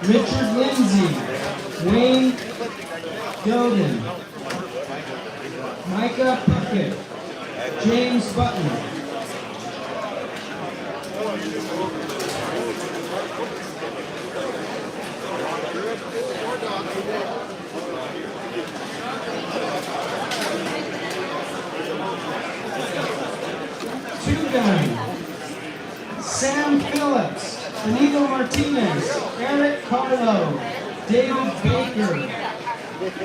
Richard Lindsay, Wayne Doden, Micah Pickett, James Button. Two gun, Sam Phillips, Benito Martinez, Eric Carlo, David Baker,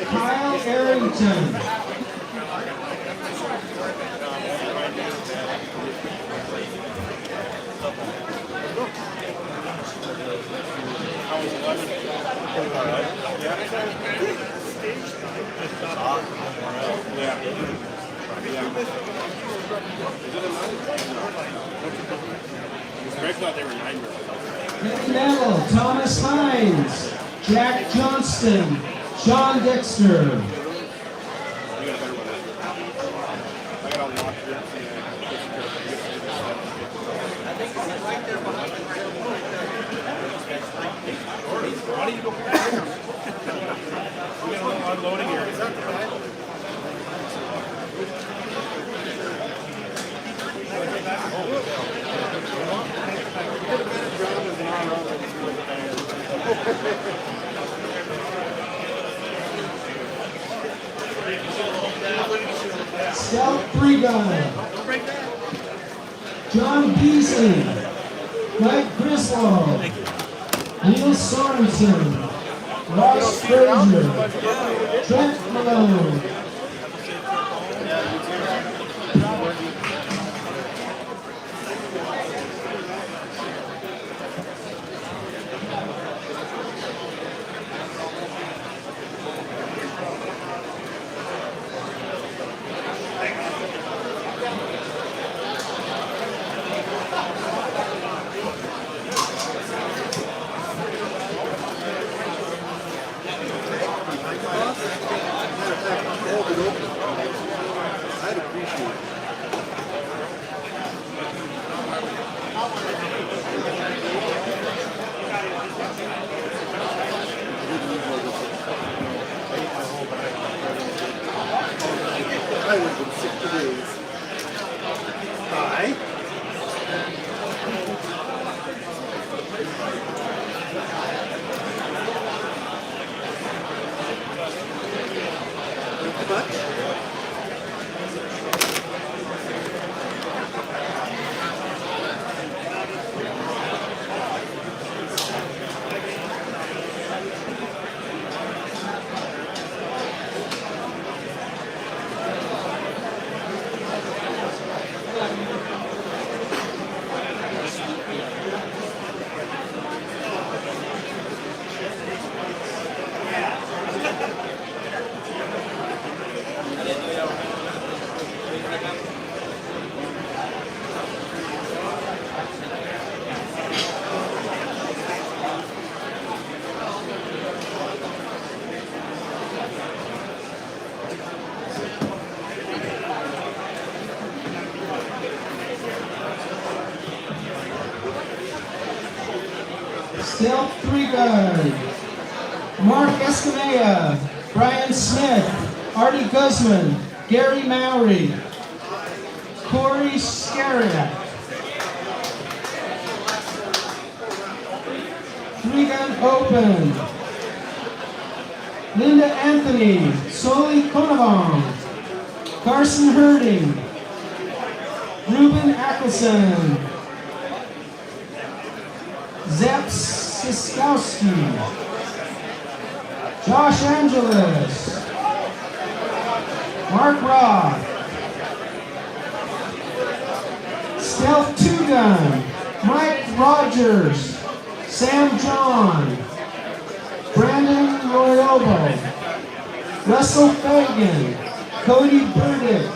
Kyle Arrington. Greg thought they were 9 years. Heavy metal, Thomas Hines, Jack Johnston, Sean Dexter. Why don't you go pick up? We got a little unloading here. Is that right? Stealth 3-gun, John Beasley, Mike Griswold, Neil Sorensen, Ross Frazier, Trent Malone. I'd appreciate it. I was in 60 days. Hi. Stealth 3-gun, Mark Escamilla, Brian Smith, Artie Guzman, Gary Mowry, Corey Skariak. 3-gun open, Linda Anthony, Soli Konavong, Carson Herding, Ruben Ackelson, Zep Siskowski, Josh Angeles, Mark Roth, Stealth 2-gun, Mike Rogers, Sam John, Brandon Royobo, Russell Fagan, Cody Burdick,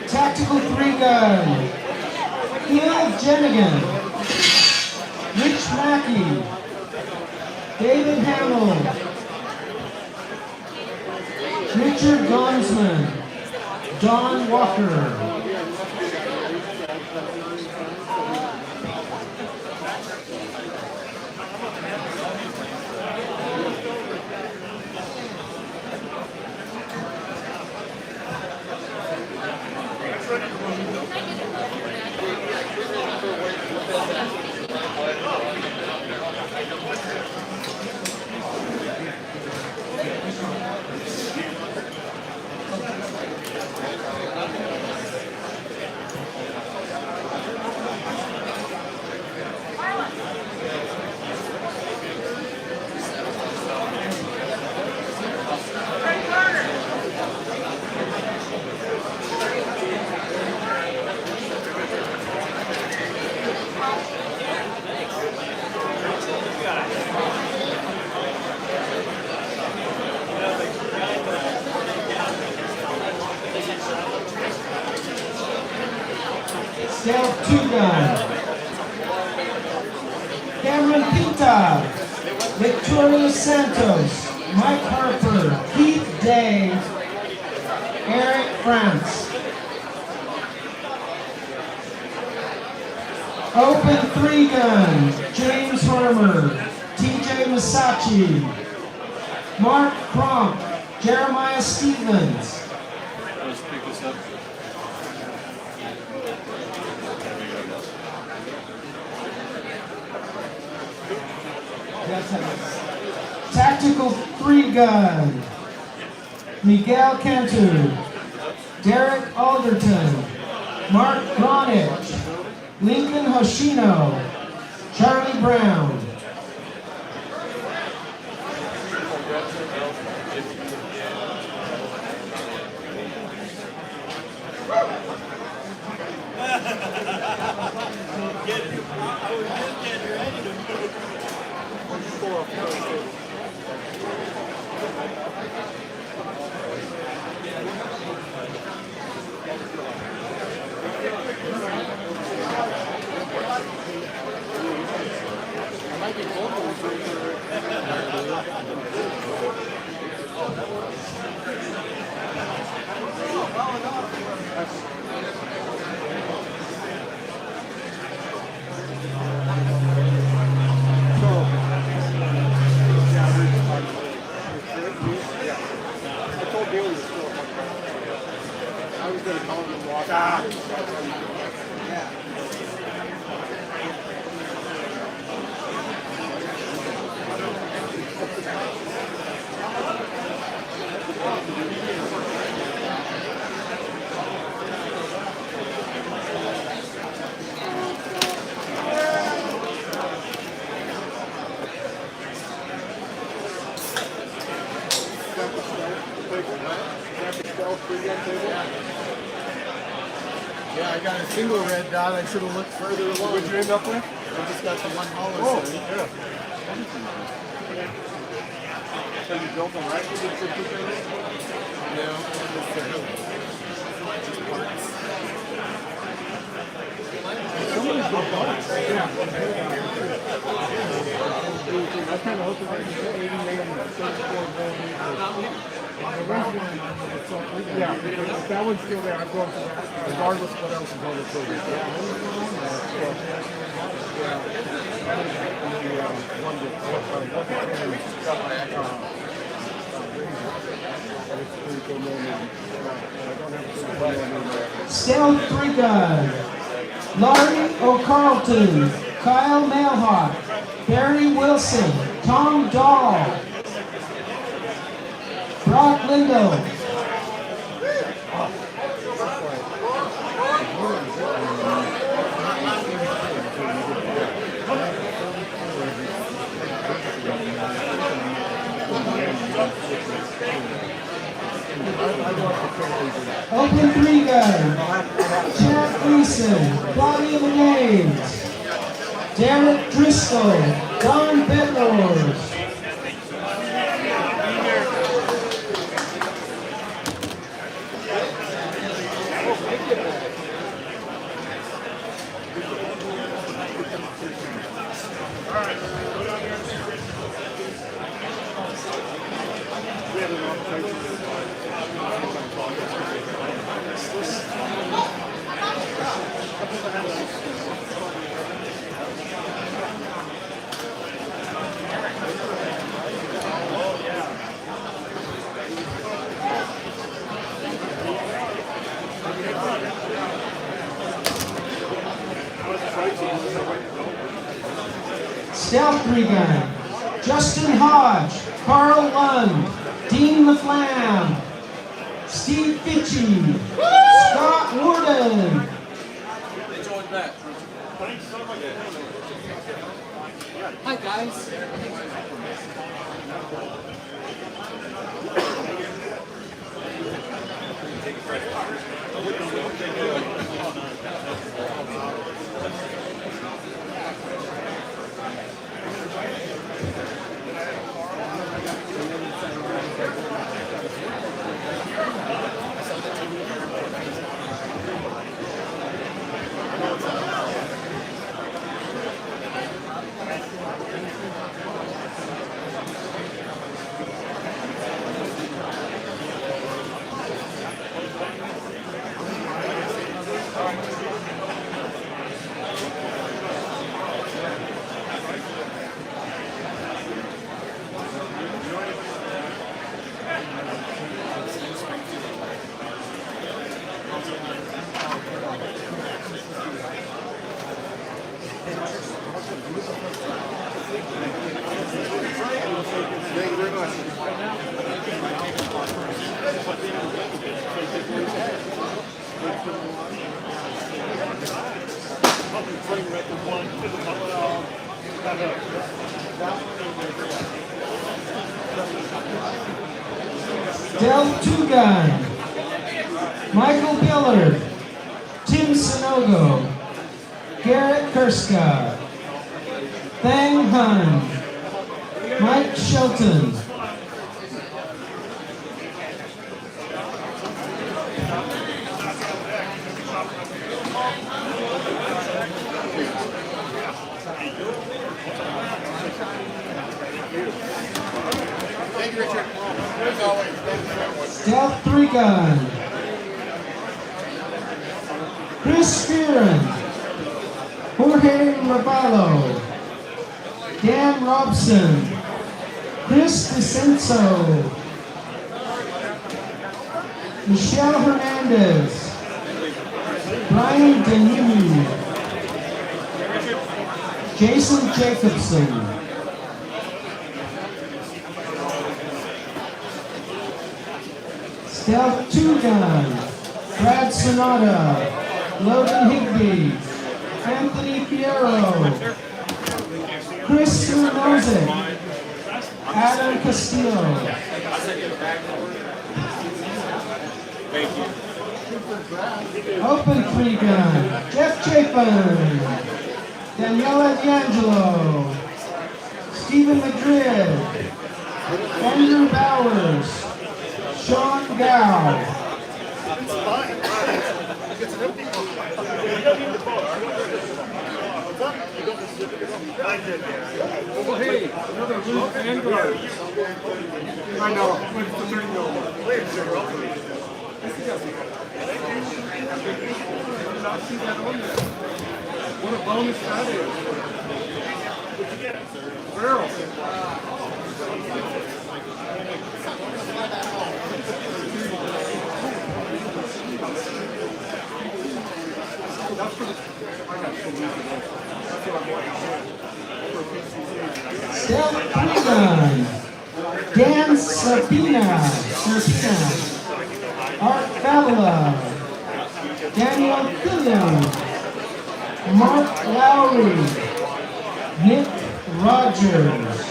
Tactical 3-gun, Phil Jenigan, Rich Mackey, David Hamill, Richard Gonsman, Don Walker. Stealth 2-gun, Cameron Pita, Victoria Santos, Mike Harper, Keith Day, Eric France. Open 3-gun, James Harmer, TJ Masachi, Mark Crump, Jeremiah Stevens. Let's pick this up. Tactical 3-gun, Miguel Cantu, Derek Alderton, Mark Gronich, Lincoln Hoshino, Charlie Brown. Yeah, I got a single red dot. I should have looked further along. What'd you end up with? I just got the one hollow. Oh, set. yeah. So you built them right with the two things? No, just parts. Somebody's built parts. Yeah. I kind of hope that I can get 80 and 34 millimeters. Yeah, if that one's still there, I'm going for that, regardless of what else is on the program. Stealth 3-gun, Laurie O'Carlton, Kyle Mailhawk, Barry Wilson, Tom Dahl, Brock Lindo. Open 3 gun. Chad Gleason, Claudia Menanes, Derek Driscoll, Don Bednors. Stealth 3 gun. Justin Hodge, Carl Lund, Dean LaFlamme, Steve Fitchie, Scott Warden. Hi guys. Thank you very much. Del 2 gun. Michael Billard, Tim Sinogo, Garrett Kurska, Thang Hun, Mike Shelton. Thank you, Richard. As always, thank you very much. Stealth 3 gun. Chris Fearon, Jorge Ravallo, Dan Robson, Chris DeCenso, Michelle Hernandez, Brian Denis, Jason Jacobson. Stealth 2 gun, Brad Sonata, Logan Higby, Anthony Fierro, Chris Nozick, Adam Castillo. Open 3 gun, Jeff Chapin, Daniela D'Angelo, Stephen Madrid, Andrew Bowers, Sean Gow. Oh, hey, another Luth Vanguard. I know, but it's the 30 millimeter. Not see that on there. What a bonus that is. What'd you get? Barrel. That's for the. I got so many. That's what I'm wanting. Stealth 3 gun, Dan Serpina, Art Fabula, Daniel Killian, Mark Lowry, Nick Rogers.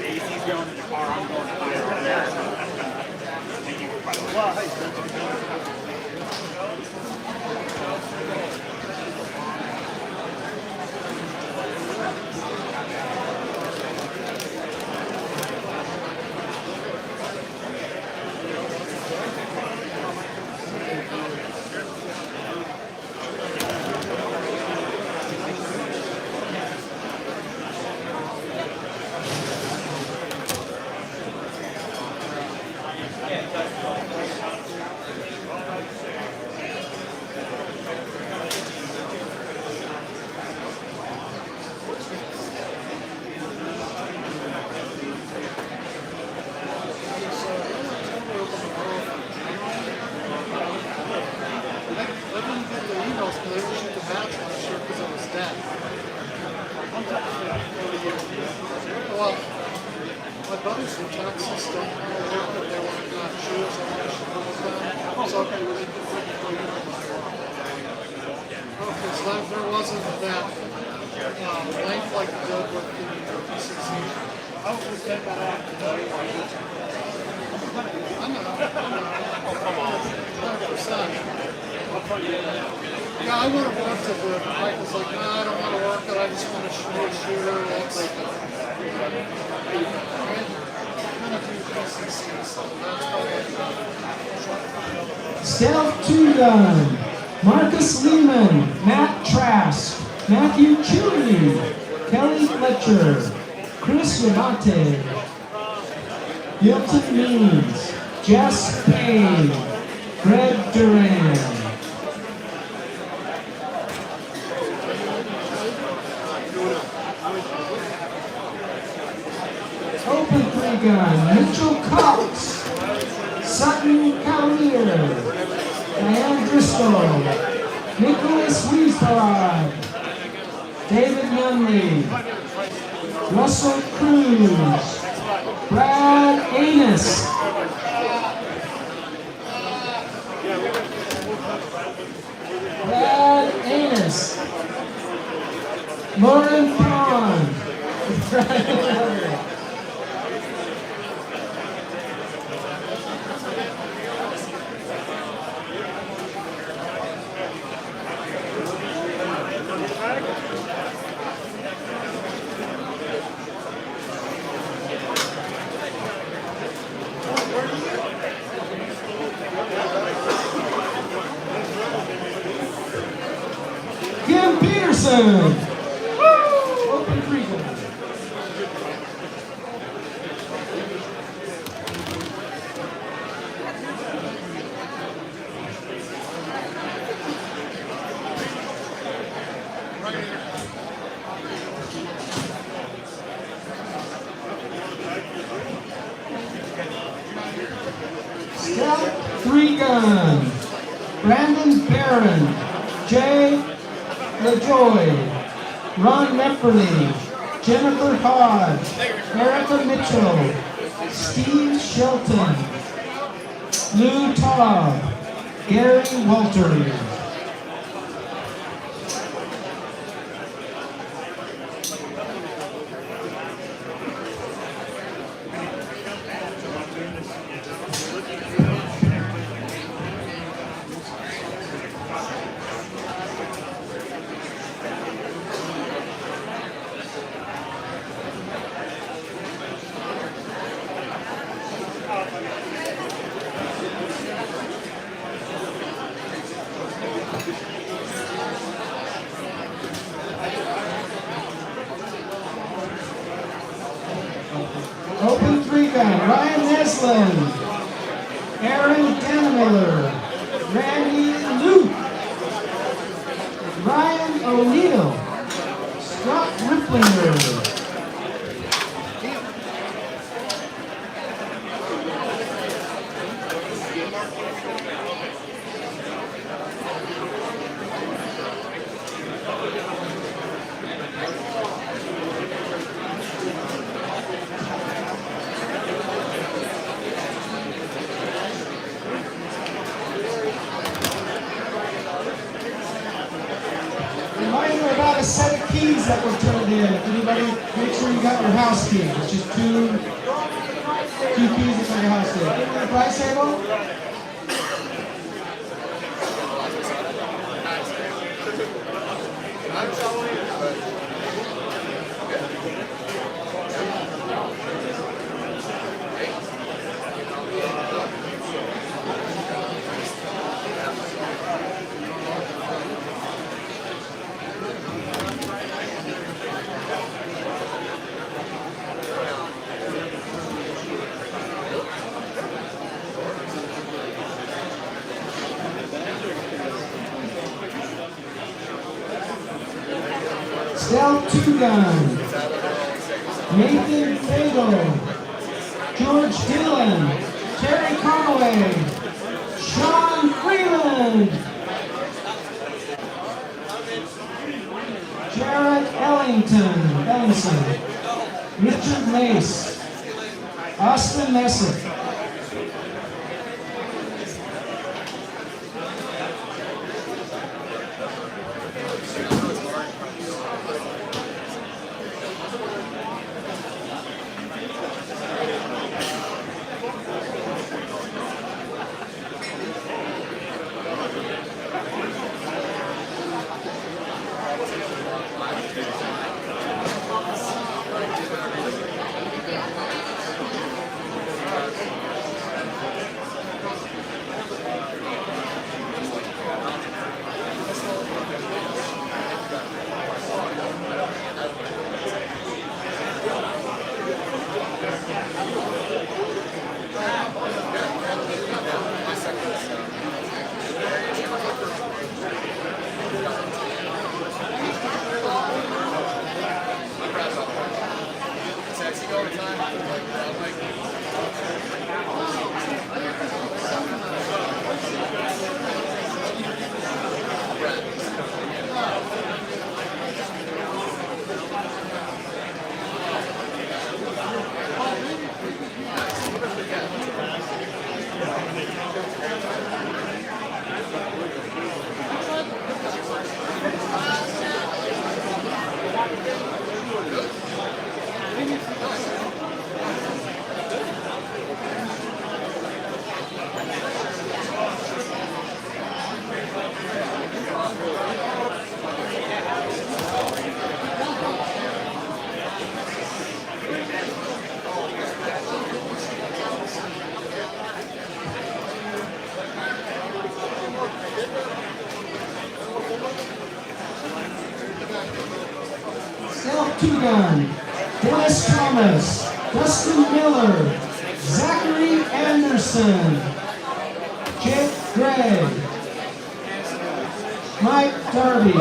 AC's going in the car, I'm going to fire. Well, my buddies from Texas don't want to work, but they want to not choose. I want to shoot them. So okay, we need to put the okay, so there wasn't that length like it did with the P16. I was just take that out today. I know. Oh, come on. 100%. Yeah, I would have worked it, but Mike was like, no, I don't want to work it. I just want to shoot a shooter. That's like, Stealth 2 Gun, Marcus Lehman, Matt Trask, Matthew Chewy, Kelly Fletcher, Chris Yamate, Hilton Means, Jess Payne, Greg Duran. Open 3 Gun, Mitchell Cox, Sutton Cavalier, Diane Driscoll, Nicholas Wiesbach, David Youngley, Russell Cruz, Brad Amos, Lauren Pond, Kim Peterson. Open 3 Gun. Stealth 3 Gun, Brandon Barron, Jay LaJoy, Ron Mepperly, Jennifer Hodge, Erica Mitchell, Steve Shelton, Lou Taub, Gary Walters. Open 3 Gun, Ryan Neslin, Aaron Dannemiller, Randy Luke, Ryan O'Neill, Scott Ripplinger. Reminder about a set of keys that were turned in. If anybody, make sure you got your house key. It's just two keys that's on your house key. Get the price table. Stealth Two Gun, Nathan Fago, George Dillon, Terry Conway, Sean Freeland, Jared Ellingson, Richard Mace, Austin Messick. Two Gun, Dennis Thomas, Dustin Miller, Zachary Anderson, Jake Gregg, Mike Darby.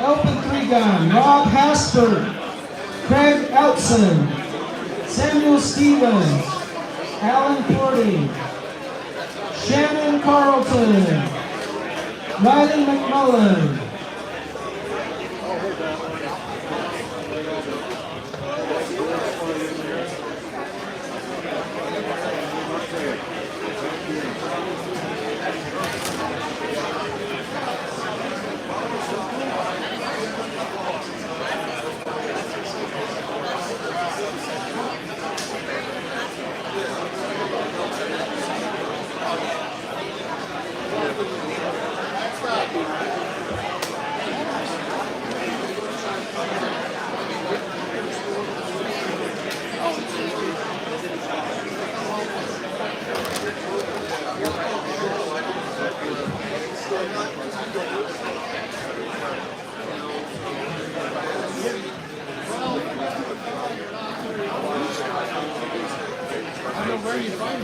Open Three Gun, Rob Hasper, Craig Elson, Samuel Stevens, Alan Porty, Shannon Carlton, Riley McMullen.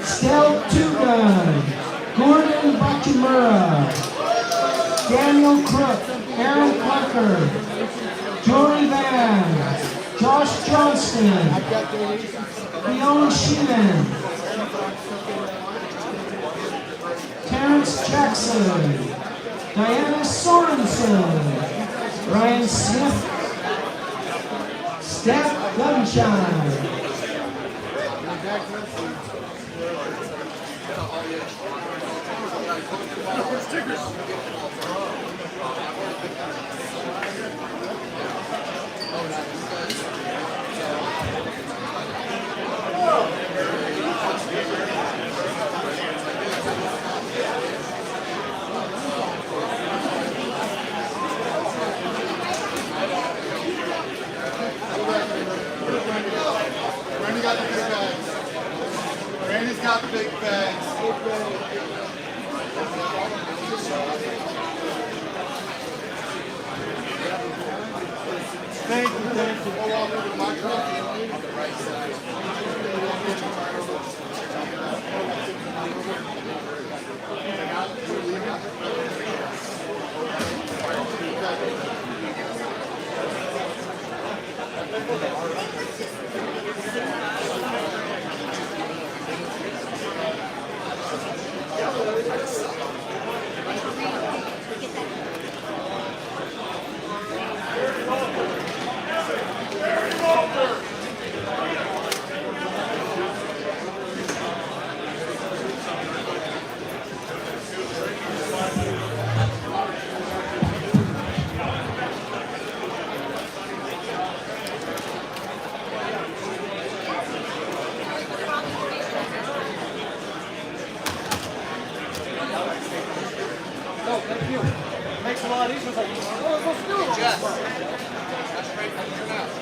Stealth Two Gun, Gordon Bachimura, Daniel Crook, Aaron Clucker, Jory Van, Josh Johnston, Leon Sheehan, Terrence Jackson, Diana Sorensen, Ryan Smith, Steph Gunshine. Randy got the big bags. Randy's got the big bags. Makes it a lot easier. It's like, oh, let's do it. That's right from your mouth.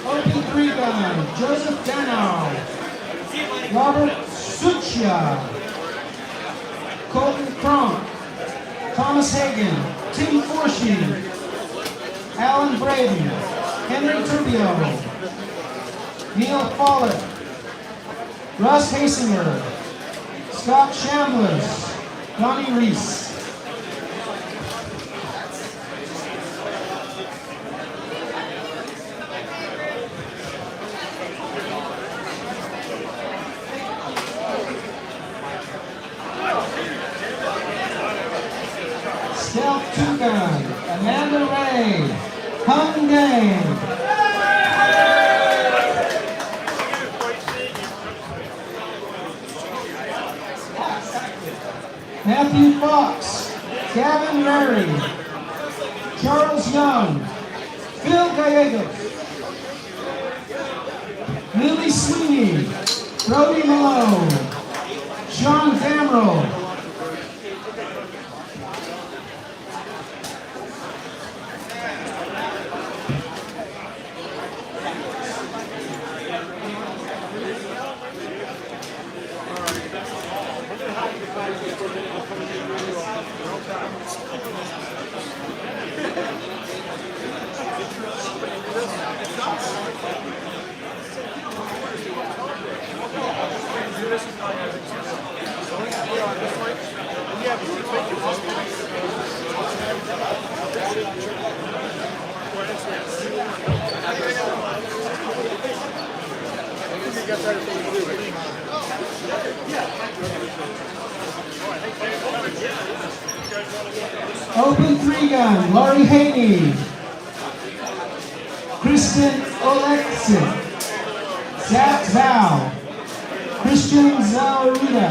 Open 3 gun, Joseph Danow, Robert Suchia, Colton Cronk, Thomas Hagan, Tim Forshee, Alan Braden, Henry Turbio, Neil Follett, Russ Hasinger, Scott Chambliss, Donnie Reese. Stealth 2 gun, Amanda Ray, Hung Dang. Matthew Fox, Gavin Murray, Charles Young, Phil Gallegos, Lily Sweeney, Brody Malone, Sean Damrell, Open 3 gun, Laurie Haney, Kristen Oleksic, Zach Zhao, Christian Zazuda,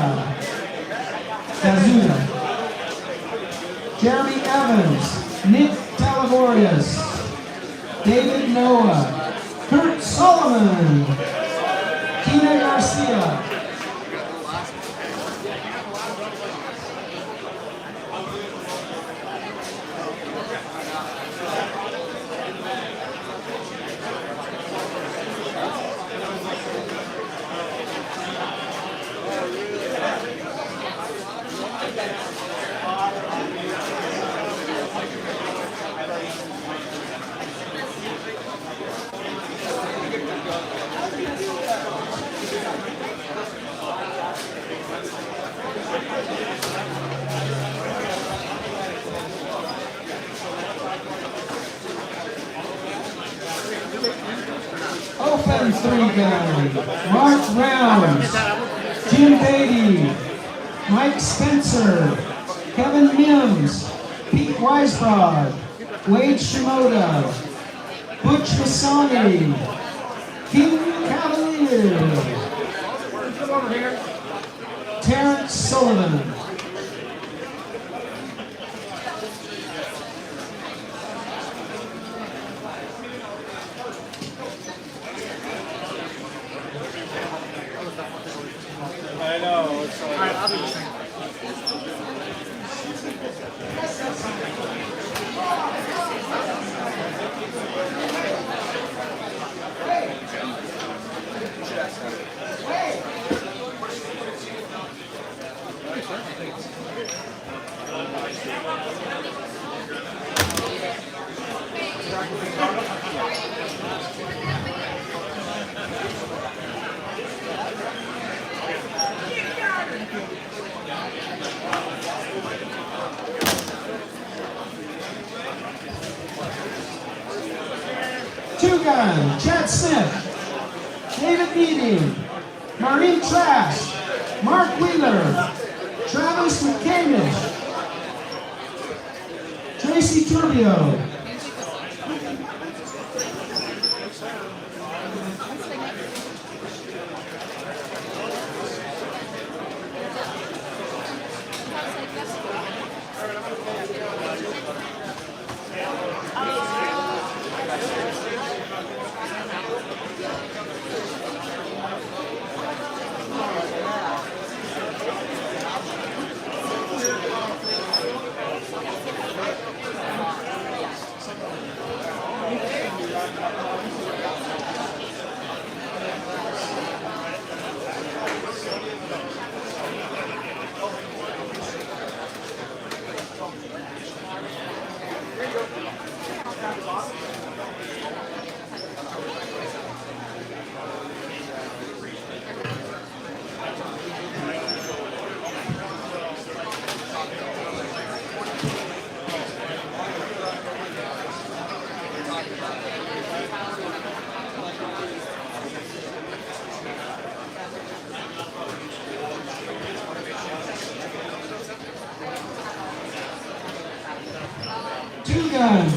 Jeremy Evans, Nick Talaborius, David Noah, Kurt Solomon, Tina Garcia. Open 3 gun, Mark Rounds, Jim Beatty, Mike Spencer, Kevin Mims, Pete Weisbrod, Wade Shimoda, Butch Masani, King Cavalier, Terrence Sullivan. Two gun, Chad Smith, David Meading, Maureen Trask, Mark Wheeler, Travis McCamish, Tracy Turbio,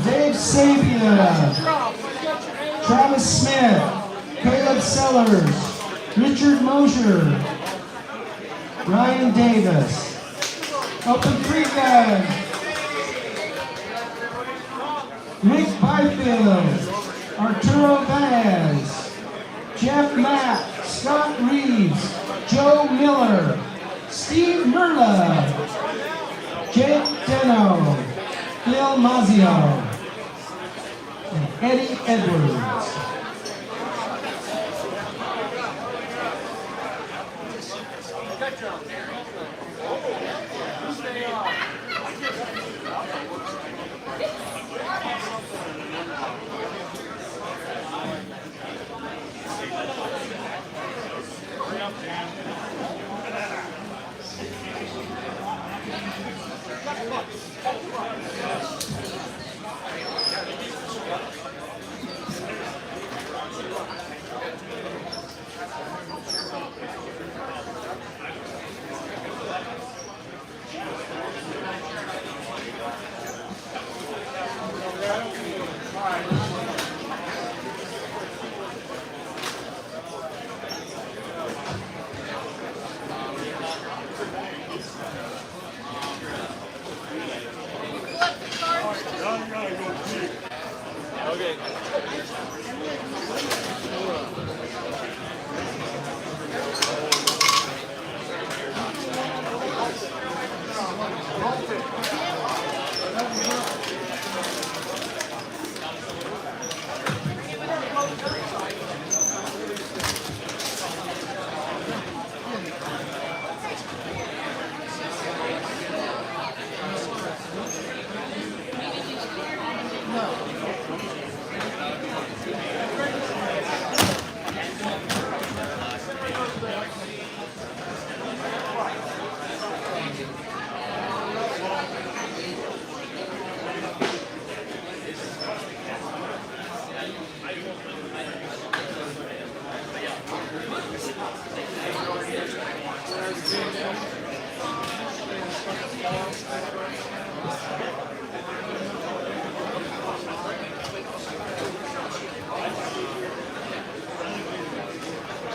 Dave Sabia, Travis Smith, Caleb Sellers, Richard Mosier, Ryan Davis, Open Three Gun, Nick Byfield, Arturo Vaz, Jeff Mack, Scott Reeves, Joe Miller, Steve Merla, Jake Deno, Phil Mazio, and Eddie Edwards.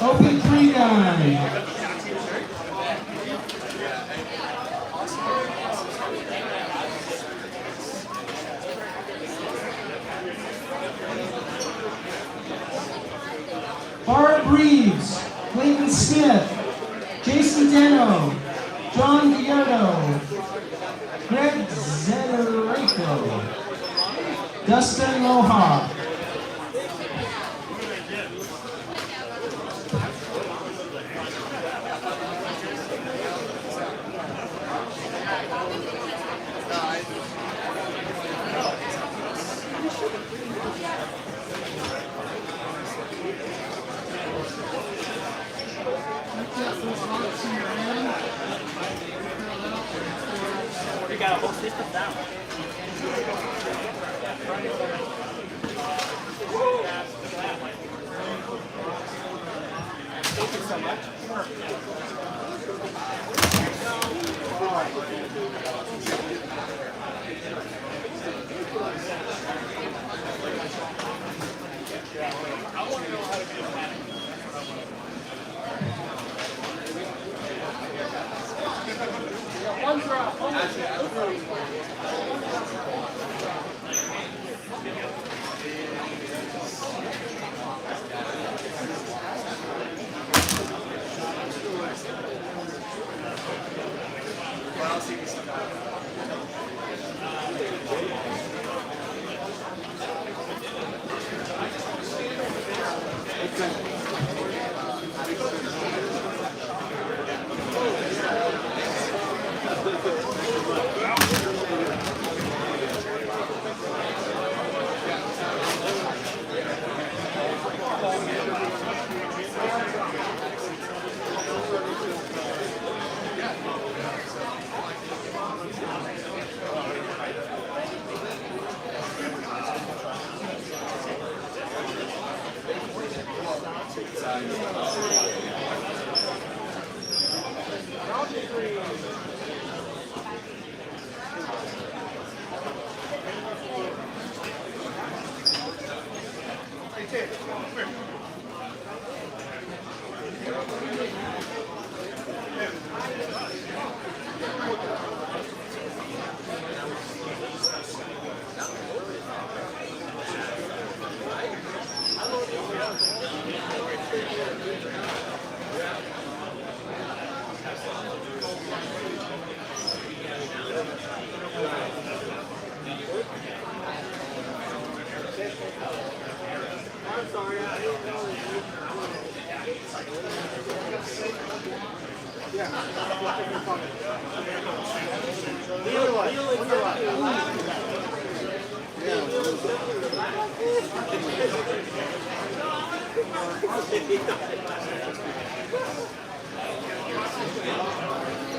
Open Three Gun. Barb Reeves, Clayton Smith, Jason Deno, John Gallardo, Greg Zederico, Dustin Loha.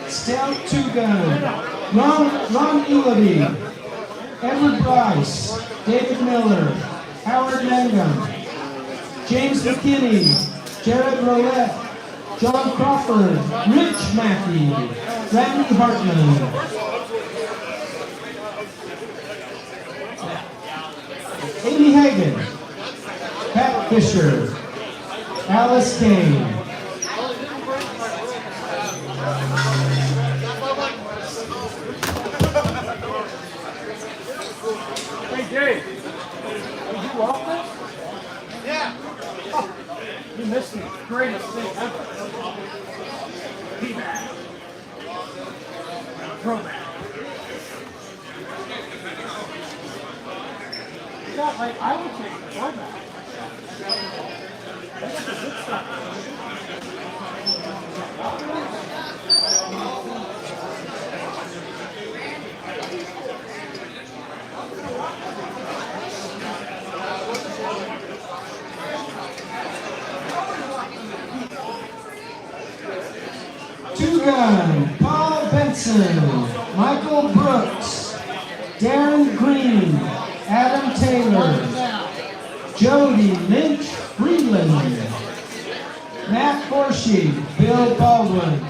Stout two-gun, Ron Ellaby, Edward Bryce, David Miller, Howard Mangum, James McKinney, Jared Roulette, John Crawford, Rich Mackey, Randy Hartman, Amy Hagan, Pat Fisher, Alice Kane. Hey, Dave. Did you walk this? Yeah. Oh, you missed the greatest thing ever. P-back. Pro-back. Yeah, like, I would take the pro-back. That's the good stuff. Two-gun, Paul Benson, Michael Brooks, Darren Green, Adam Taylor, Jody Lynch Freeland, Matt Horsey, Bill Baldwin.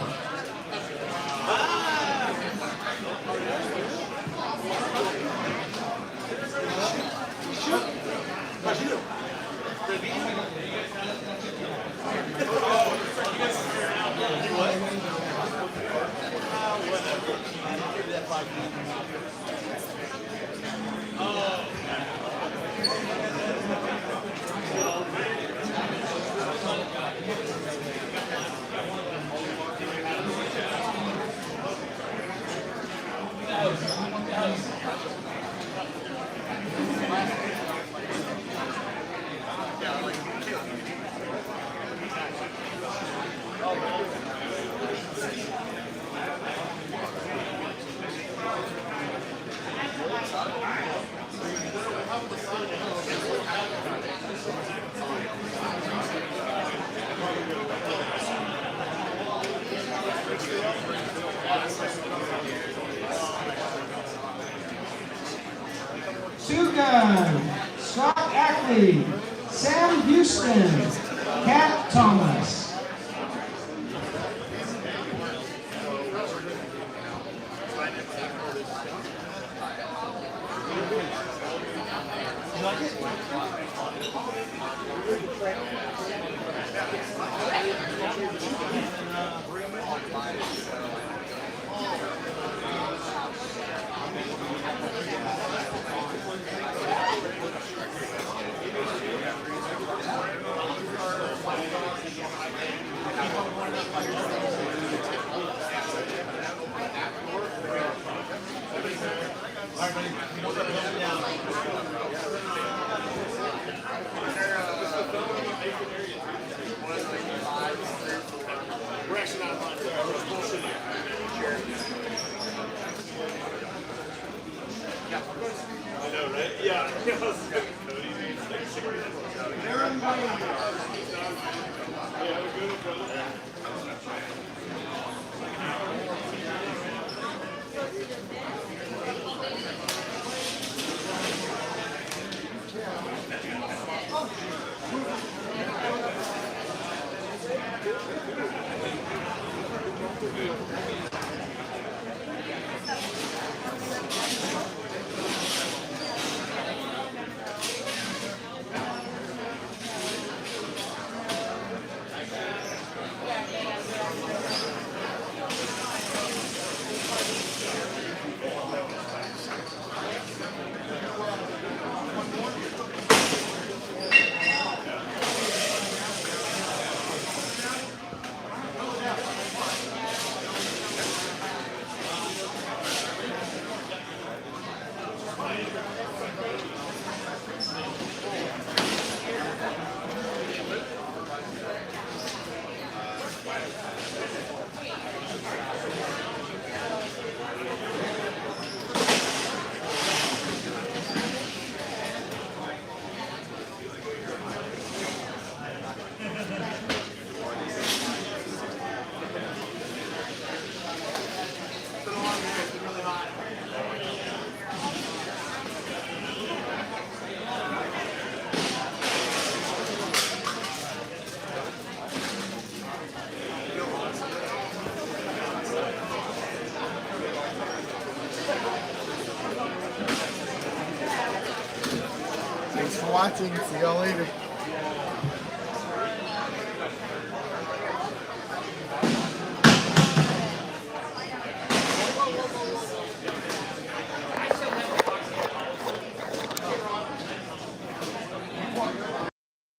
Duncan, Scott Ackley, Sam Houston, Kat Thomas. Thanks for watching. See y'all later.